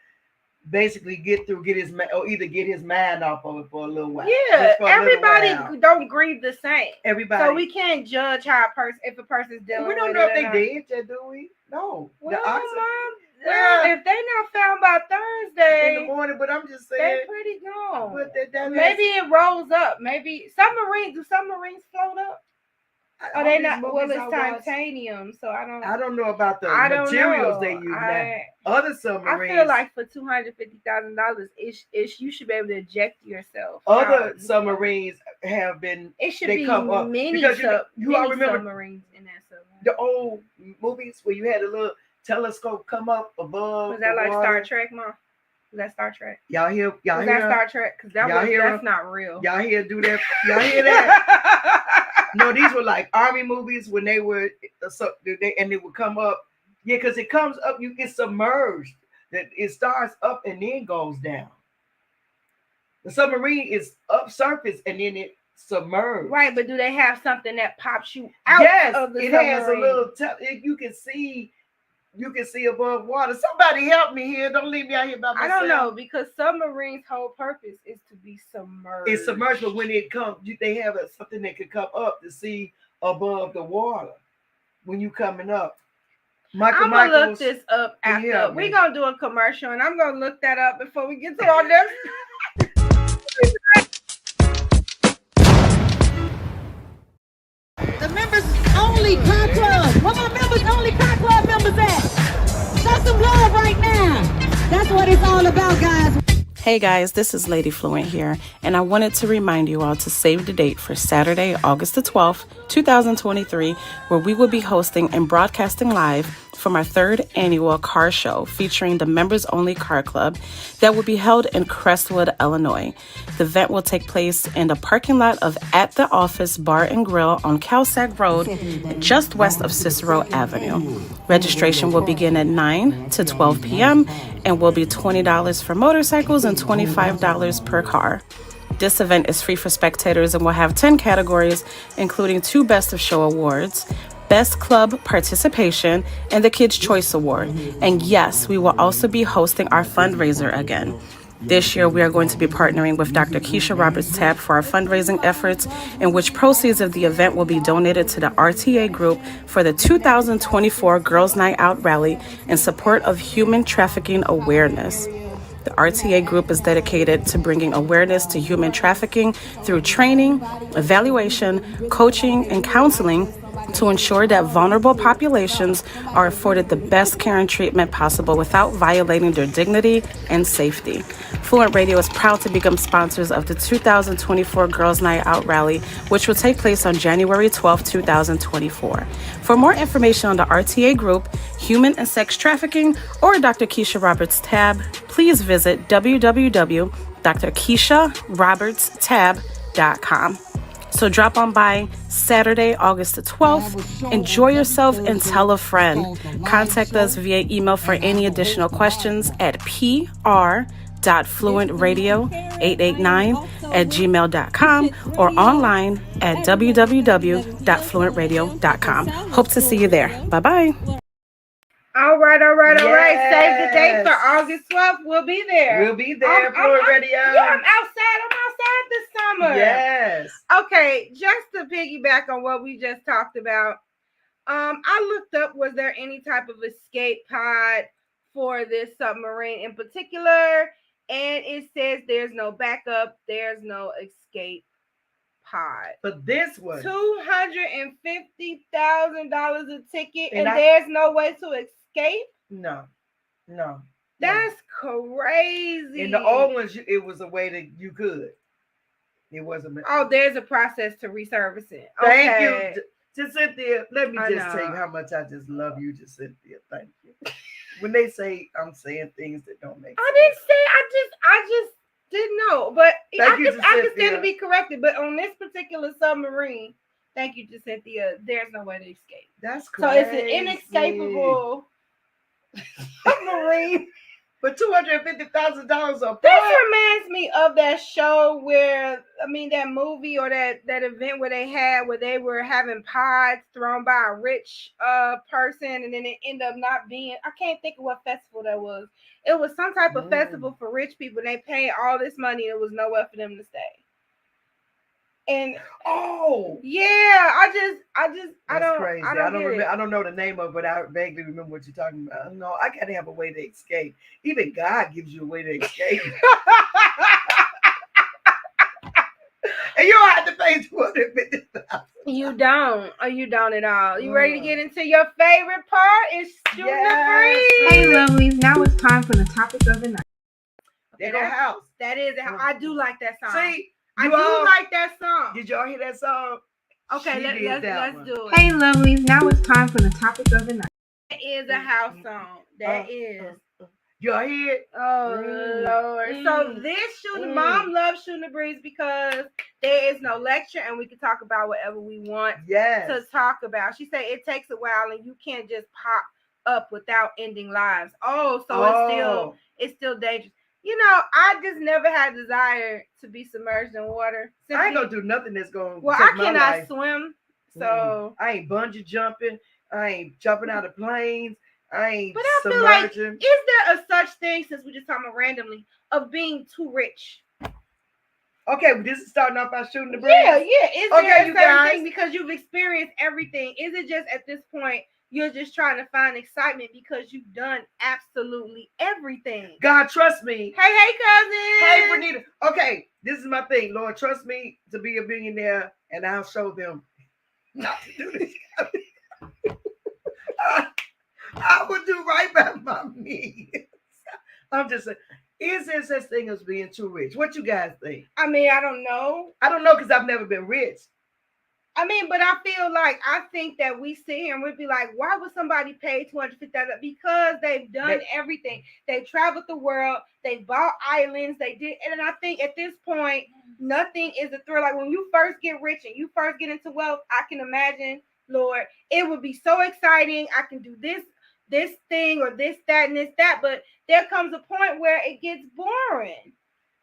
basically get his mind off of it for a little while. Yeah, everybody don't grieve the same. Everybody. So we can't judge how if a person's dealing with it. We don't know if they did, do we? No. Well, if they not found by Thursday in the morning, but I'm just saying they're pretty gone. But maybe it rolls up. Maybe submarines float up? Are they not? Well, it's titanium, so I don't know about the materials they use now. Other submarines. I feel like for $250,000, you should be able to eject yourself. Other submarines have been. It should be many submarines in that submarine. The old movies where you had a little telescope come up above. Was that like water? Star Trek, Mom? Was that Star Trek? Y'all hear? Was that Star Trek? Because that's not real. Y'all hear do that? Y'all hear that? No, these were like army movies when they were and they would come up. Yeah, because it comes up, you get submerged. That it starts up and then goes down. The submarine is up surface and then it submerged. Right, but do they have something that pops you out of the submarine? It has a little. You can see above water. Somebody help me here. Don't leave me out here by myself. I don't know, because submarines' whole purpose is to be submerged. It's submerged, but when it comes, they have something that could come up to see above the water when you coming up. I'm going to look this up after. We're going to do a commercial, and I'm going to look that up before we get to all this. The members only car club. Where my members only car club members at? Show some love right now. That's what it's all about, guys. Hey guys, this is Lady Fluent here, and I wanted to remind you all to save the date for Saturday, August the 12th, 2023, where we will be hosting and broadcasting live from our third annual car show featuring the Members Only Car Club that will be held in Crestwood, Illinois. The event will take place in the parking lot of At the Office Bar and Grill on Calsac Road, just west of Cicero Avenue. Registration will begin at 9 to 12 p.m. and will be $20 for motorcycles and $25 per car. This event is free for spectators and will have 10 categories, including 2 Best of Show awards, Best Club Participation, and the Kids' Choice Award. And yes, we will also be hosting our fundraiser again. This year, we are going to be partnering with Dr. Keisha Roberts-Tabb for our fundraising efforts, in which proceeds of the event will be donated to the RTA Group for the 2024 Girls Night Out Rally in support of human trafficking awareness. The RTA Group is dedicated to bringing awareness to human trafficking through training, evaluation, coaching, and counseling to ensure that vulnerable populations are afforded the best care and treatment possible without violating their dignity and safety. Fluent Radio is proud to become sponsors of the 2024 Girls Night Out Rally, which will take place on January 12, 2024. For more information on the RTA Group, human and sex trafficking, or Dr. Keisha Roberts-Tabb, please visit www.drkeisharobertstabb.com. So drop on by Saturday, August the 12th. Enjoy yourself and tell a friend. Contact us via email for any additional questions at pr.fluentradio889@gmail.com or online at www.fluentradio.com. Hope to see you there. Bye-bye. All right. Save the date for August 12th. We'll be there. Fluent Radio. I'm outside this summer. Yes. Okay, just to piggyback on what we just talked about, I looked up, was there any type of escape pod for this submarine in particular? And it says there's no backup, there's no escape pod. But this one, $250,000 a ticket, and there's no way to escape? No. That's crazy. In the old ones, it was a way that you could. It wasn't. Oh, there's a process to resurface it. Thank you, Cynthia. Let me just tell you how much I just love you, Cynthia. Thank you. When they say I'm saying things that don't make sense. I didn't say. I just didn't know. But I can stand to be corrected. But on this particular submarine, thank you, Cynthia, there's no way to escape. That's crazy. So it's an inescapable submarine. For $250,000 a pop. This reminds me of that show that movie or that event where they were having pods thrown by a rich person, and then it ended up not being. I can't think of what festival that was. It was some type of festival for rich people, and they paid all this money, and there was nowhere for them to stay. And That's crazy. I don't know the name of it, but I vaguely remember what you're talking about. No, I gotta have a way to escape. Even God gives you a way to escape. And you don't have to pay $250,000. You don't. Or you don't at all. You ready to get into your favorite part? It's shooting the breeze. Hey, lovelies. Now it's time for the topic of the night. They go house. That is. I do like that song. See, I do like that song. Did y'all hear that song? Okay, let's do it. Hey, lovelies. Now it's time for the topic of the night. That is a house song. That is. Y'all hear it? Oh, Lord. So this mom loves Shooting the Breeze because there is no lecture and we can talk about whatever we want to talk about. She said it takes a while and you can't just pop up without ending lives. It's still dangerous. You know, I just never had desire to be submerged in water. I ain't gonna do nothing that's gonna. Well, I cannot swim, so I ain't bungee jumping. I ain't jumping out of planes. I ain't. But I feel like, is there a such thing, since we're just talking about randomly, of being too rich? Okay, well, this is starting off by Shooting the Breeze. Yeah. Is there a certain thing because you've experienced everything? Is it just at this point? You're just trying to find excitement because you've done absolutely everything. God, trust me. Hey, cousin. Hey, Renita. Okay, this is my thing. Lord, trust me to be a billionaire, and I'll show them not to do this. I would do right by my means. I'm just saying, is there such thing as being too rich? What you guys think? I mean, I don't know. I don't know because I've never been rich. I mean, but I think that we sit here and we'd be like, why would somebody pay $250,000? Because they've done everything. They traveled the world. They bought islands. They did. And I think at this point, nothing is a thrill. Like when you first get rich and you first get into wealth, I can imagine, Lord, it would be so exciting. I can do this thing or this, that, and this, that. But there comes a point where it gets boring.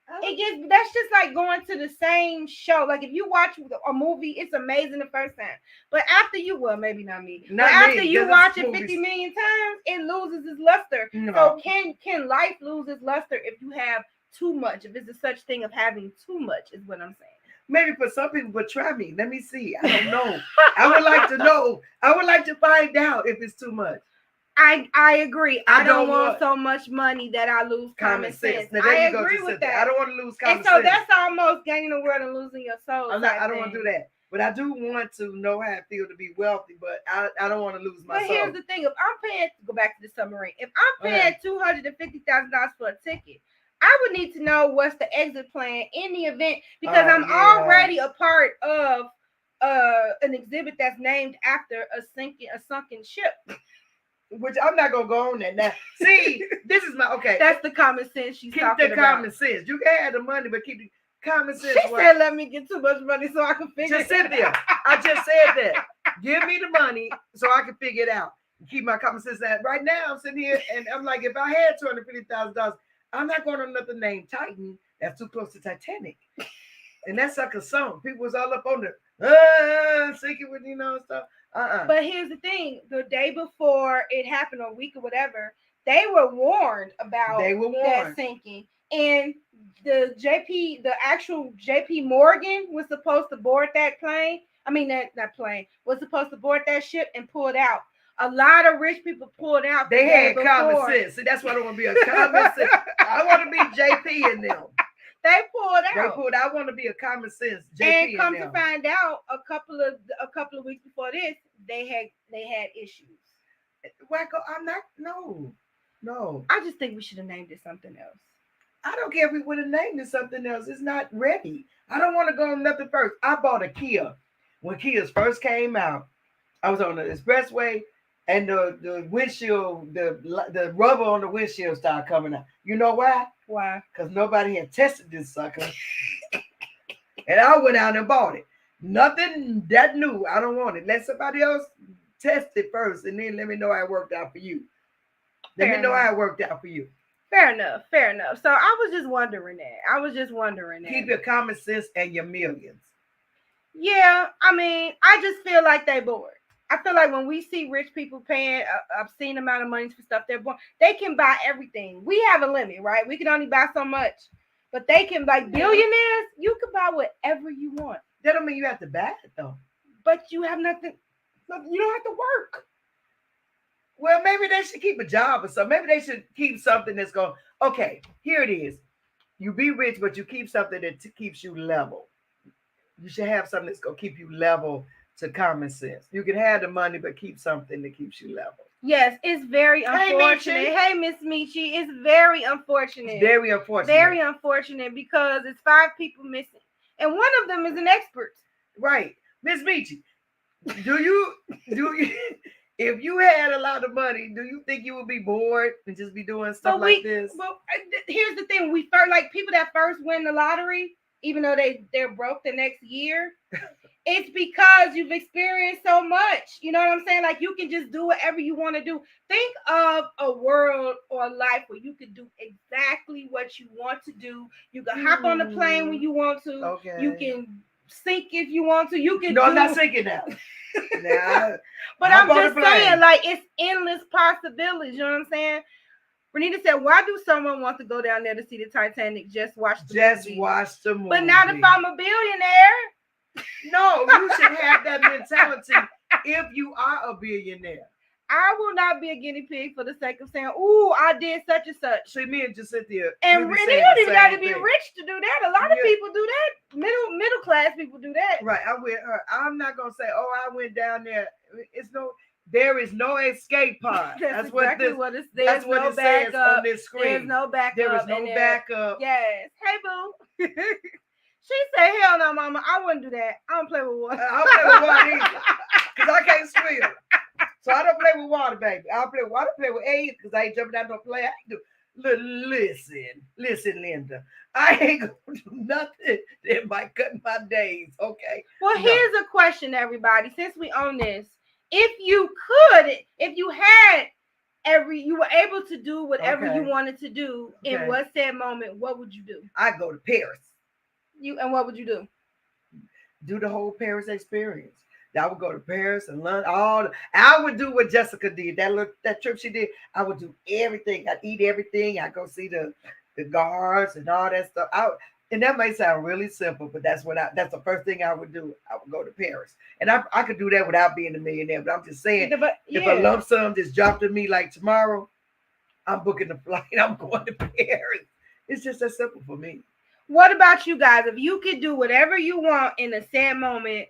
That's just like going to the same show. Like if you watch a movie, it's amazing the first time, but after you, well, maybe not me, but after you watch it 50 million times, it loses its luster. So can life lose its luster if you have too much, if it's a such thing of having too much, is what I'm saying. Maybe for some people, but try me. Let me see. I don't know. I would like to know. I would like to find out if it's too much. I agree. I don't want so much money that I lose common sense. Now, I agree with that. I don't want to lose common sense. And so that's almost gaining the world and losing your soul. I don't want to do that. But I do want to know how it feels to be wealthy, but I don't want to lose my soul. But here's the thing. If I'm paying, go back to the submarine. If I'm paying $250,000 for a ticket, I would need to know what's the exit plan in the event, because I'm already a part of an exhibit that's named after a sunken ship. Which I'm not gonna go on that now. See, this is my That's the common sense she's talking about. Keep the common sense. You can have the money, but keep the common sense. She said, "Let me get too much money so I can figure just it out." Just sit there. I just said that. Give me the money so I can figure it out. Keep my common sense. Out. Right now, I'm sitting here and I'm like, if I had $250,000, I'm not going on another name Titan. That's too close to Titanic. And that's like a song. People was all up on the sinking with stuff. But here's the thing: the day before it happened, or a week or whatever, they were warned about that sinking. And the actual JP Morgan was supposed to board that plane. I mean, that plane was supposed to board that ship and pull it out. A lot of rich people pulled out. They had common sense. See, that's why I don't want to be a common sense. I want to be JP in them. They pulled out. I want to be a common sense JP. And come to find out, a couple of weeks before this, they had issues. Wacko, I'm not. No. I just think we should have named it something else. I don't care if we would have named it something else. It's not ready. I don't want to go on nothing first. I bought a Kia when Kias first came out. I was on the expressway, and the windshield, the rubber on the windshield started coming out. You know why? Why? Because nobody had tested this sucker. And I went out and bought it. Nothing that new. I don't want it. Let somebody else test it first, and then let me know how it worked out for you. Let me know how it worked out for you. Fair enough. So I was just wondering that. Keep your common sense and your millions. Yeah, I mean, I just feel like they bored. I feel like when we see rich people paying an obscene amount of money for stuff they're born, they can buy everything. We have a limit, right? We can only buy so much. But they can, like billionaires, you can buy whatever you want. That don't mean you have to buy it, though. But you have nothing. You don't have to work. Well, maybe they should keep a job or something. Maybe they should keep something that's going, okay, here it is. You be rich, but you keep something that keeps you level. You should have something that's going to keep you level to common sense. You can have the money, but keep something that keeps you level. Yes, it's very unfortunate. Hey, Miss Metchi, it's very unfortunate. Very unfortunate. Very unfortunate because it's 5 people missing. And one of them is an expert. Right. Miss Metchi, do you if you had a lot of money, do you think you would be bored and just be doing stuff like this? Well, here's the thing. We first, like people that first win the lottery, even though they're broke the next year, it's because you've experienced so much. You know what I'm saying? Like you can just do whatever you want to do. Think of a world or a life where you can do exactly what you want to do. You can hop on the plane when you want to. Okay. You can sink if you want to. You can. No, I'm not sinking now. But I'm just saying, like, it's endless possibilities. You know what I'm saying? Renita said, why do someone want to go down there to see the Titanic? Just watch the movie. Watch the movie. But not if I'm a billionaire. No, you should have that mentality if you are a billionaire. I will not be a guinea pig for the sake of saying, ooh, I did such and such. See, me and just sit there. And you don't even got to be rich to do that. A lot of people do that. Middle class people do that. Right. I'm not going to say, oh, I went down there. There is no escape pod. That's exactly what it says. That's what it says on this screen. There's no backup. There is no backup. Yes. Hey, boo. She said, hell no, mama. I wouldn't do that. I don't play with water. I don't play with water either. Because I can't swim. So I don't play with water, baby. I play with air because I ain't jumping out no play. I ain't do. Listen, Linda. I ain't gonna do nothing that might cut my days. Okay. Well, here's a question, everybody. Since we own this, if you were able to do whatever you wanted to do in what said moment, what would you do? I'd go to Paris. And what would you do? Do the whole Paris experience. I would go to Paris and London. I would do what Jessica did. That trip she did. I would do everything. I'd eat everything. I'd go see the the guards and all that stuff. And that may sound really simple, but that's the first thing I would do. I would go to Paris. And I could do that without being a millionaire, but I'm just saying, if a lump sum just dropped to me like tomorrow, I'm booking the flight. I'm going to Paris. It's just that simple for me. What about you guys? If you could do whatever you want in a sad moment,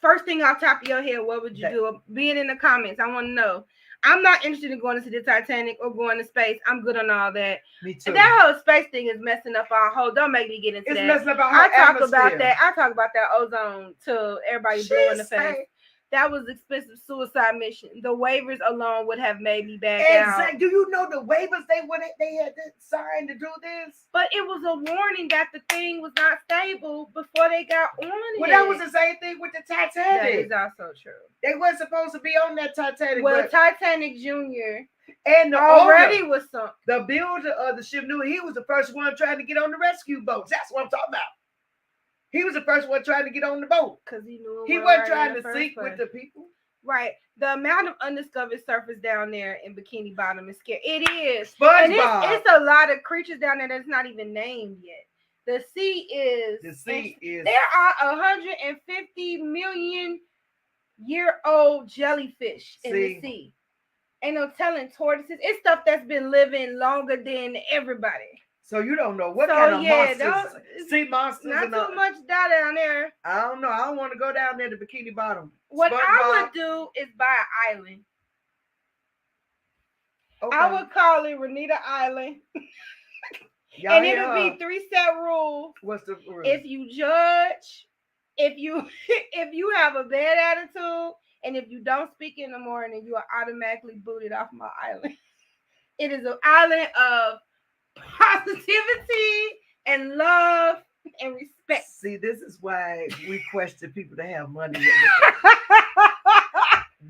first thing off top of your head, what would you do? Being in the comments, I want to know. I'm not interested in going to the Titanic or going to space. I'm good on all that. Me too. That whole space thing is messing up our whole. Don't make me get into that. It's messing up our whole atmosphere. I talk about that ozone till everybody blue in the face. That was expensive suicide mission. The waivers alone would have made me back out. Do you know the waivers they had to sign to do this? But it was a warning that the thing was not stable before they got on it. Well, that was the same thing with the Titanic. That is also true. They weren't supposed to be on that Titanic. Well, Titanic Jr. and the already owner, was sunk. The builder of the ship knew he was the first one trying to get on the rescue boats. That's what I'm talking about. He was the first one trying to get on the boat because he knew he wasn't trying to sink with the people. Right. The amount of undiscovered surface down there in Bikini Bottom is scary. It is. SpongeBob. And it's a lot of creatures down there that's not even named yet. The sea is. There are 150 million year old jellyfish in the sea. Ain't no telling tortoises. It's stuff that's been living longer than everybody. So you don't know what kind of monsters, sea monsters. Not too much data down there. I don't know. I don't want to go down there to Bikini Bottom. What I would do is buy an island. Okay. I would call it Renita Island. And it'll be 3 set rules. What's the rule? If you judge, if you have a bad attitude, and if you don't speak in the morning, you are automatically booted off my island. It is an island of positivity and love and respect. See, this is why we question people that have money.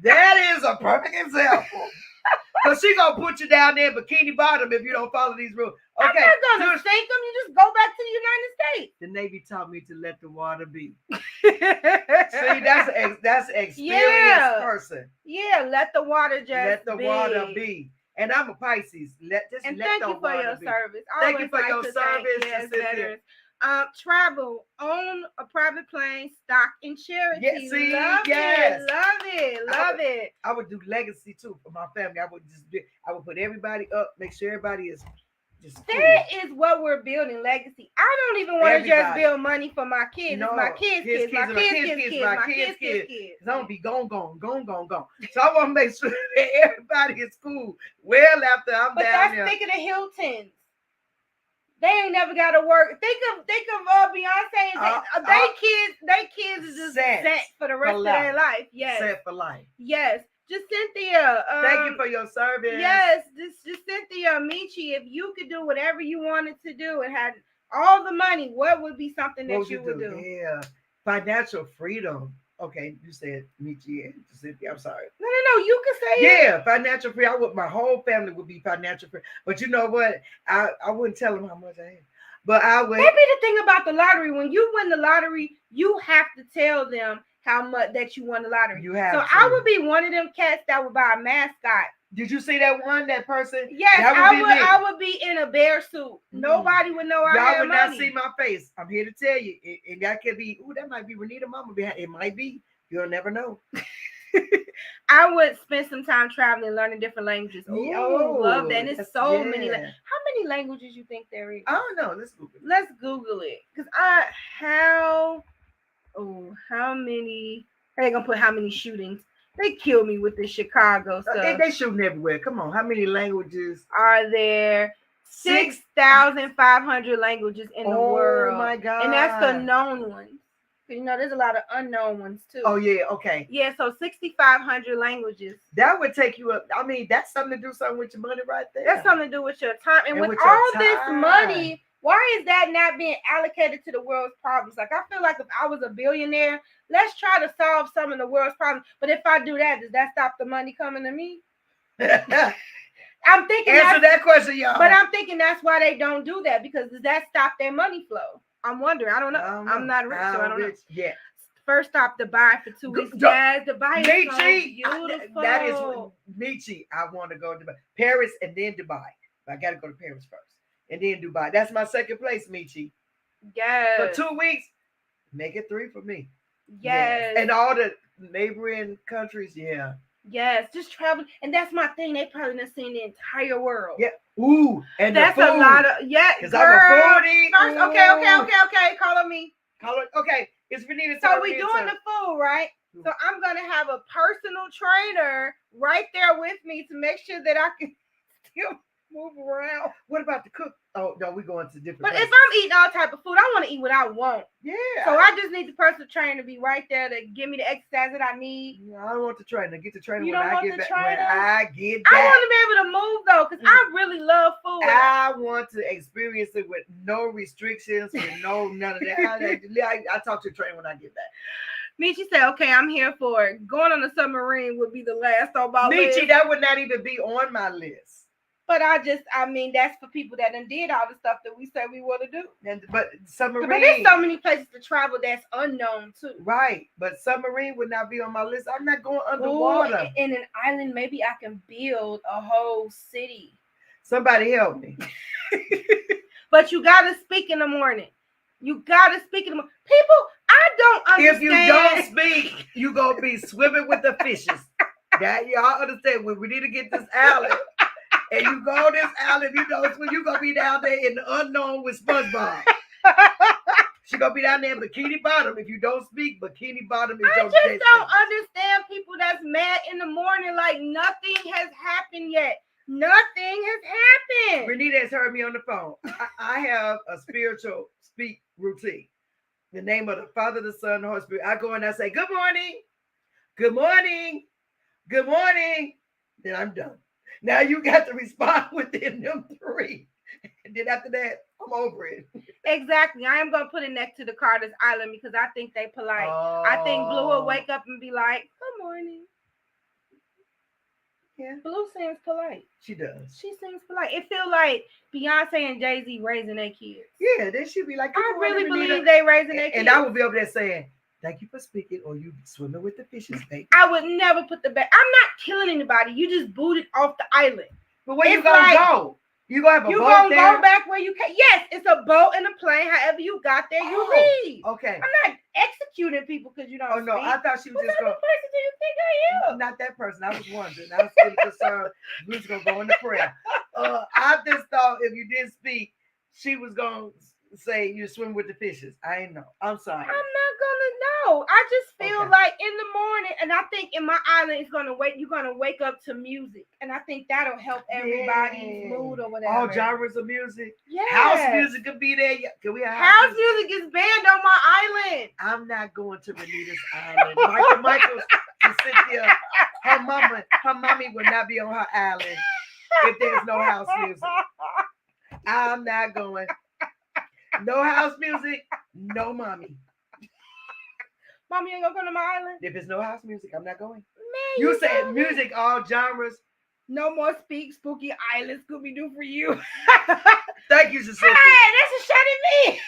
That is a perfect example. Because she's going to put you down there in Bikini Bottom if you don't follow these rules. Okay, I'm not going to sink them. You just go back to the United States. The Navy taught me to let the water be. See, that's an experienced person. Yeah, let the water just let the water be. And I'm a Pisces. Thank you for your service. Thank you for your service. Travel, own a private plane, stock in charity. Yes, Love it. I would do legacy too for my family. I would put everybody up, make sure everybody is just. That is what we're building, legacy. I don't even want to just build money for my kids. No, my kids. Because I'm gonna be gone. So I want to make sure that everybody is cool well after I'm down there. But that's thinking of Hilton's. They ain't never got to work. Think of Beyonce. They kids is just set for the rest of their life. Yes, set for life. Yes, just Cynthia. Thank you for your service. Yes, just Cynthia Metchi. If you could do whatever you wanted to do and had all the money, what would be something that you would do? Yeah, financial freedom. Okay, you said Metchi and Cynthia. I'm sorry. No. You can say it. Financial free. My whole family would be financial free. But you know what? I wouldn't tell them how much I have. But I would. That'd be the thing about the lottery. When you win the lottery, you have to tell them how much that you won the lottery. You have. So I would be one of them cats that would buy a mascot. Did you see that person? Yes, I would be in a bear suit. Nobody would know I had money. Y'all would not see my face. I'm here to tell you. And that could be, that might be Renita mama. It might be. You'll never know. I would spend some time traveling, learning different languages. Oh, love that. And it's so many. How many languages you think there is? I don't know. Let's Google it. Because how many? They're going to put how many shootings. They kill me with this Chicago stuff. They shooting everywhere. Come on. How many languages are there? 6,500 languages in the world. Oh, my God. And that's the known ones. You know, there's a lot of unknown ones, too. Oh, yeah. Okay. Yeah, so 6,500 languages. That would take you up. I mean, that's something to do something with your money right there. That's something to do with your time. And with all this money, why is that not being allocated to the world's problems? Like, I feel like if I was a billionaire, let's try to solve some of the world's problems. But if I do that, does that stop the money coming to me? I'm thinking answer that question, y'all. But I'm thinking that's why they don't do that, because does that stop their money flow? I'm wondering. I don't know. I'm not rich, so I don't know. Yeah. First stop Dubai for 2 weeks. Yes, Dubai is so beautiful. That is Metchi. I want to go to Dubai. Paris and then Dubai. But I got to go to Paris first. and then Dubai. That's my second place, Metchi. Yes. For 2 weeks, make it 3 for me. Yes. And all the neighboring countries, yeah. Yes, just travel. And that's my thing. They probably done seen the entire world. Yeah. Ooh, and that's the food. A lot of, yeah, because I'm a foodie. First, okay. Call me. Okay, it's Renita. So we doing the food, right? So I'm going to have a personal trainer right there with me to make sure that I can still move around. What about the cook? Oh, no, we're going to different But places. if I'm eating all type of food, I want to eat what I want. Yeah. So I just need the personal trainer to be right there to give me the exercise that I need. I don't want the trainer. Get the trainer when I get back. When I get I back. want to be able to move though, because I really love food. I want to experience it with no restrictions, with none of that. I talk to the trainer when I get back. Metchi said, okay, I'm here for it. Going on a submarine would be the last on my list. Metchi, that would not even be on my list. But I mean, that's for people that done did all the stuff that we said we want to do. But submarine. But there's so many places to travel that's unknown too. Right. But submarine would not be on my list. I'm not going underwater. Ooh, in an island, maybe I can build a whole city. Somebody help me. But you got to speak in the morning. You got to speak in the morning. People, I don't understand. If you don't speak, you going to be swimming with the fishes. That y'all understand. When we need to get this island. And you go on this island, you know, you're going to be down there in the unknown with SpongeBob. She's going to be down there in Bikini Bottom. If you don't speak, Bikini Bottom is your I just don't understand people that's mad in the morning like nothing has happened yet. Nothing has happened. Renita has heard me on the phone. I have a spiritual speak routine. The name of the Father, the Son, the Holy Spirit. I go and I say, good morning. Good morning. Good morning. Then I'm done. Now you got to respond within them 3. And then after that, I'm over it. Exactly. I am going to put it next to the Carter's Island because I think they polite. I think Blue will wake up and be like, good morning. Yeah. Blue seems polite. She does. She seems polite. It feels like Beyonce and Jay-Z raising their kids. Yeah, they should be like, I really believe they raising their kids. And I will be over there saying, thank you for speaking, or you swimming with the fishes, baby. I would never put the back. I'm not killing anybody. You just booted off the island. But where you gonna go? You gonna have a boat there? You gonna go back where you can? Yes, it's a boat and a plane. However you got there, you leave. Okay. I'm not executing people because you don't. Oh no, speak. I thought she was just going. What person do you think I am? Not that person. I was wondering. I was really concerned. We was gonna go into prayer. I just thought if you didn't speak, she was gonna say you swim with the fishes. I ain't know. I'm sorry. I'm not gonna know. I just feel like in the morning, and I think in my island it's gonna wait. You're gonna wake up to music, and I think that'll help everybody's mood or whatever. All genres of music. Yes. House music could be there. Can we have house music is banned on my island. I'm not going to Renita's island. Michael's and Cynthia, her mommy will not be on her island if there's no house music. I'm not going. No house music, no mommy. Mommy ain't gonna come to my island? If there's no house music, I'm not going. Man, you said music, all genres. No more speak spooky island Scooby-Doo for you. Thank you, Giuseppe. Hey, that's a shot at me.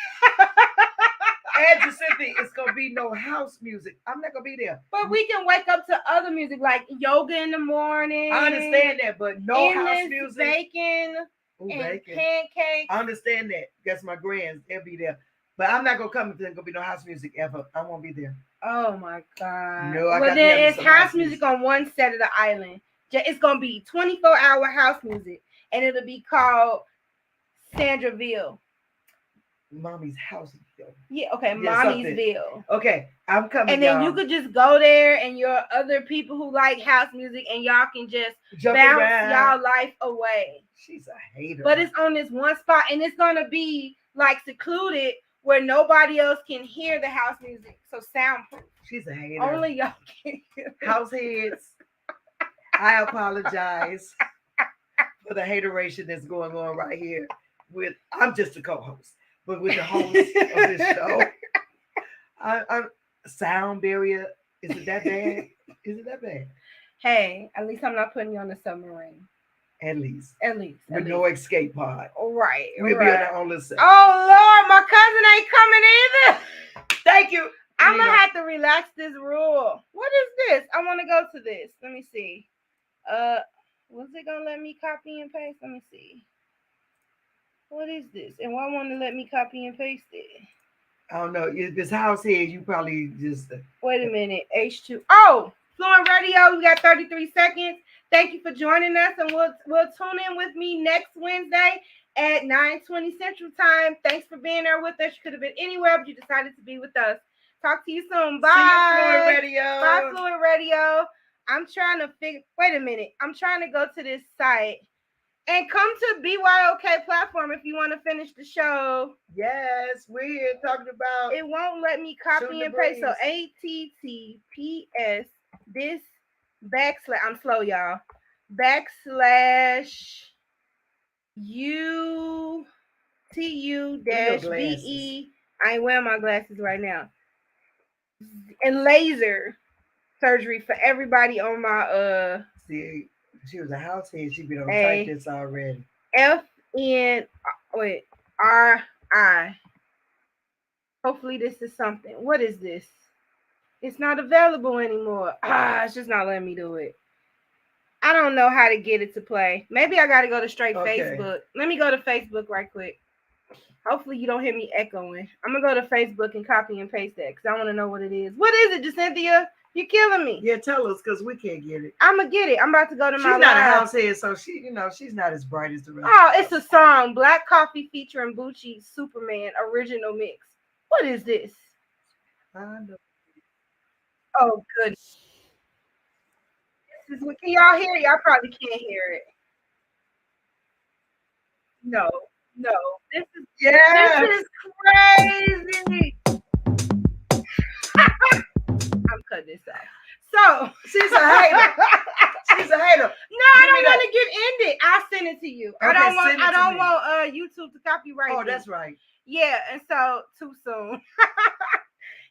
And Giuseppe, it's gonna be no house music. I'm not gonna be there. But we can wake up to other music like yoga in the morning. I understand that, but no house music. Bacon. Ooh, and bacon. Pancakes. I understand that. That's my grands. They'll be there. But I'm not gonna come if there's gonna be no house music ever. I won't be there. Oh my God. No, well then it's house music on one set of the island. It's gonna be 24-hour house music, and it'll be called Sandraville. Mommy's house. Yeah, okay, Mommy'sville. Okay, I'm coming. And then you could just go there, and your other people who like house music, and y'all can just bounce y'all life away. She's a hater. But it's on this one spot, and it's gonna be like secluded where nobody else can hear the house music. So soundproof. She's a hater. Only y'all can hear. House heads. I apologize for the hateration that's going on right here. I'm just a co-host, but with the host of this show, I'm sound barrier. Is it that bad? Is it that bad? Hey, at least I'm not putting you on the submarine. At least. With no escape pod. Right. We'll be on our own little set. Oh, Lord, my cousin ain't coming either. Thank you. I'm going to have to relax this rule. What is this? I want to go to this. Let me see. Was it going to let me copy and paste? Let me see. What is this? And why won't it let me copy and paste it? I don't know. If it's house head, you probably just. Wait a minute. H2. Oh, FluentRadio. We got 33 seconds. Thank you for joining us, and we'll tune in with me next Wednesday at 9:20 Central Time. Thanks for being there with us. You could have been anywhere, but you decided to be with us. Talk to you soon. Bye. See you, FluentRadio. Bye, FluentRadio. I'm trying to figure. Wait a minute. I'm trying to go to this site. And come to BYOK platform if you want to finish the show. Yes, we're here talking about. It won't let me copy and paste. So ATTPS this / I'm slow, y'all. / UTU-BE. I ain't wearing my glasses right now. And laser surgery for everybody on my See, she was a house head. She been on type this already. FNRI. Hopefully this is something. What is this? It's not available anymore. It's just not letting me do it. I don't know how to get it to play. Maybe I got to go to straight Facebook. Let me go to Facebook right quick. Hopefully you don't hear me echoing. I'm going to go to Facebook and copy and paste that because I want to know what it is. What is it, Jacynthia? You're killing me. Yeah, tell us because we can't get it. I'm going to get it. I'm about to go to my She's not live. a house head, so she's not as bright as the rest. Oh, it's a song. Black Coffee featuring Bucci Superman original mix. What is this? Oh, goodness. This is what, can y'all hear it? Y'all probably can't hear it. No. This is crazy. I'm cutting this out. So she's a hater. She's a hater. No, I don't want to get ended. I'll send it to you. Okay, I don't want YouTube to copyright. Oh, me. that's right. Yeah, and so too soon.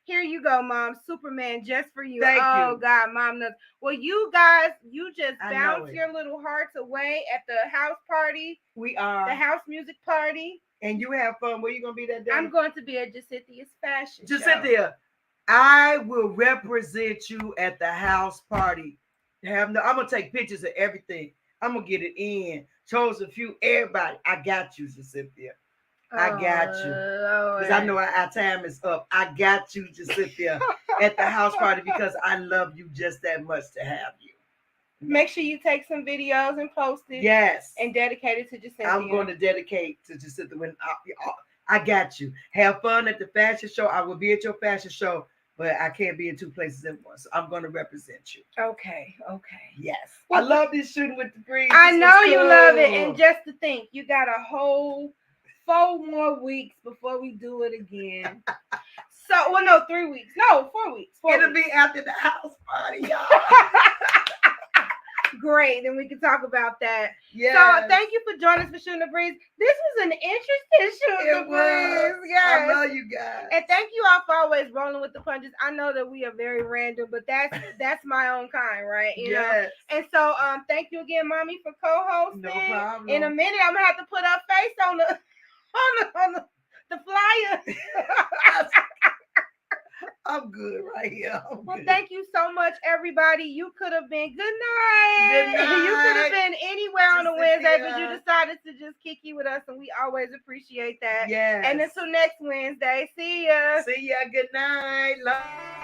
Here you go, Mom. Superman just for you. Thank you. Oh God, Mom knows. Well, you guys, you just bounce your little hearts away at the house party. We are the house music party. And you have fun. Where you gonna be that day? I'm going to be at Jacinthia's fashion show. Jacynthia, I will represent you at the house party. I'm gonna take pictures of everything. I'm gonna get it in. Chose a few, everybody. I got you, Jacynthia. I got you. Because I know our time is up. I got you, Jacynthia, at the house party because I love you just that much to have you. Make sure you take some videos and post it. Yes. And dedicate it to Jacynthia. I'm going to dedicate to Jacynthia when I got you. Have fun at the fashion show. I will be at your fashion show, but I can't be in two places at once. So I'm going to represent you. Okay. Yes. I love this shooting with the breeze. I know you love it. And just to think, you got a whole 4 more weeks before we do it again. 3 weeks. No, 4 weeks. It'll be after the house party, y'all. Great. Then we can talk about that. Yeah. So thank you for joining us for Shooting the Breeze. This was an interesting Shooting the Breeze. Yes. I love you guys. And thank you all for always rolling with the punches. I know that we are very random, but that's my own kind, right? You know? And so thank you again, Mommy, for co-hosting. No problem. In a minute, I'm gonna have to put her face on the flyer. I'm good right here. Thank you so much, everybody. You could have been good night. You could have been anywhere on a Wednesday, but you decided to just kicky with us, and we always appreciate that. Yes. And until next Wednesday, see ya. See ya. Good night. Love.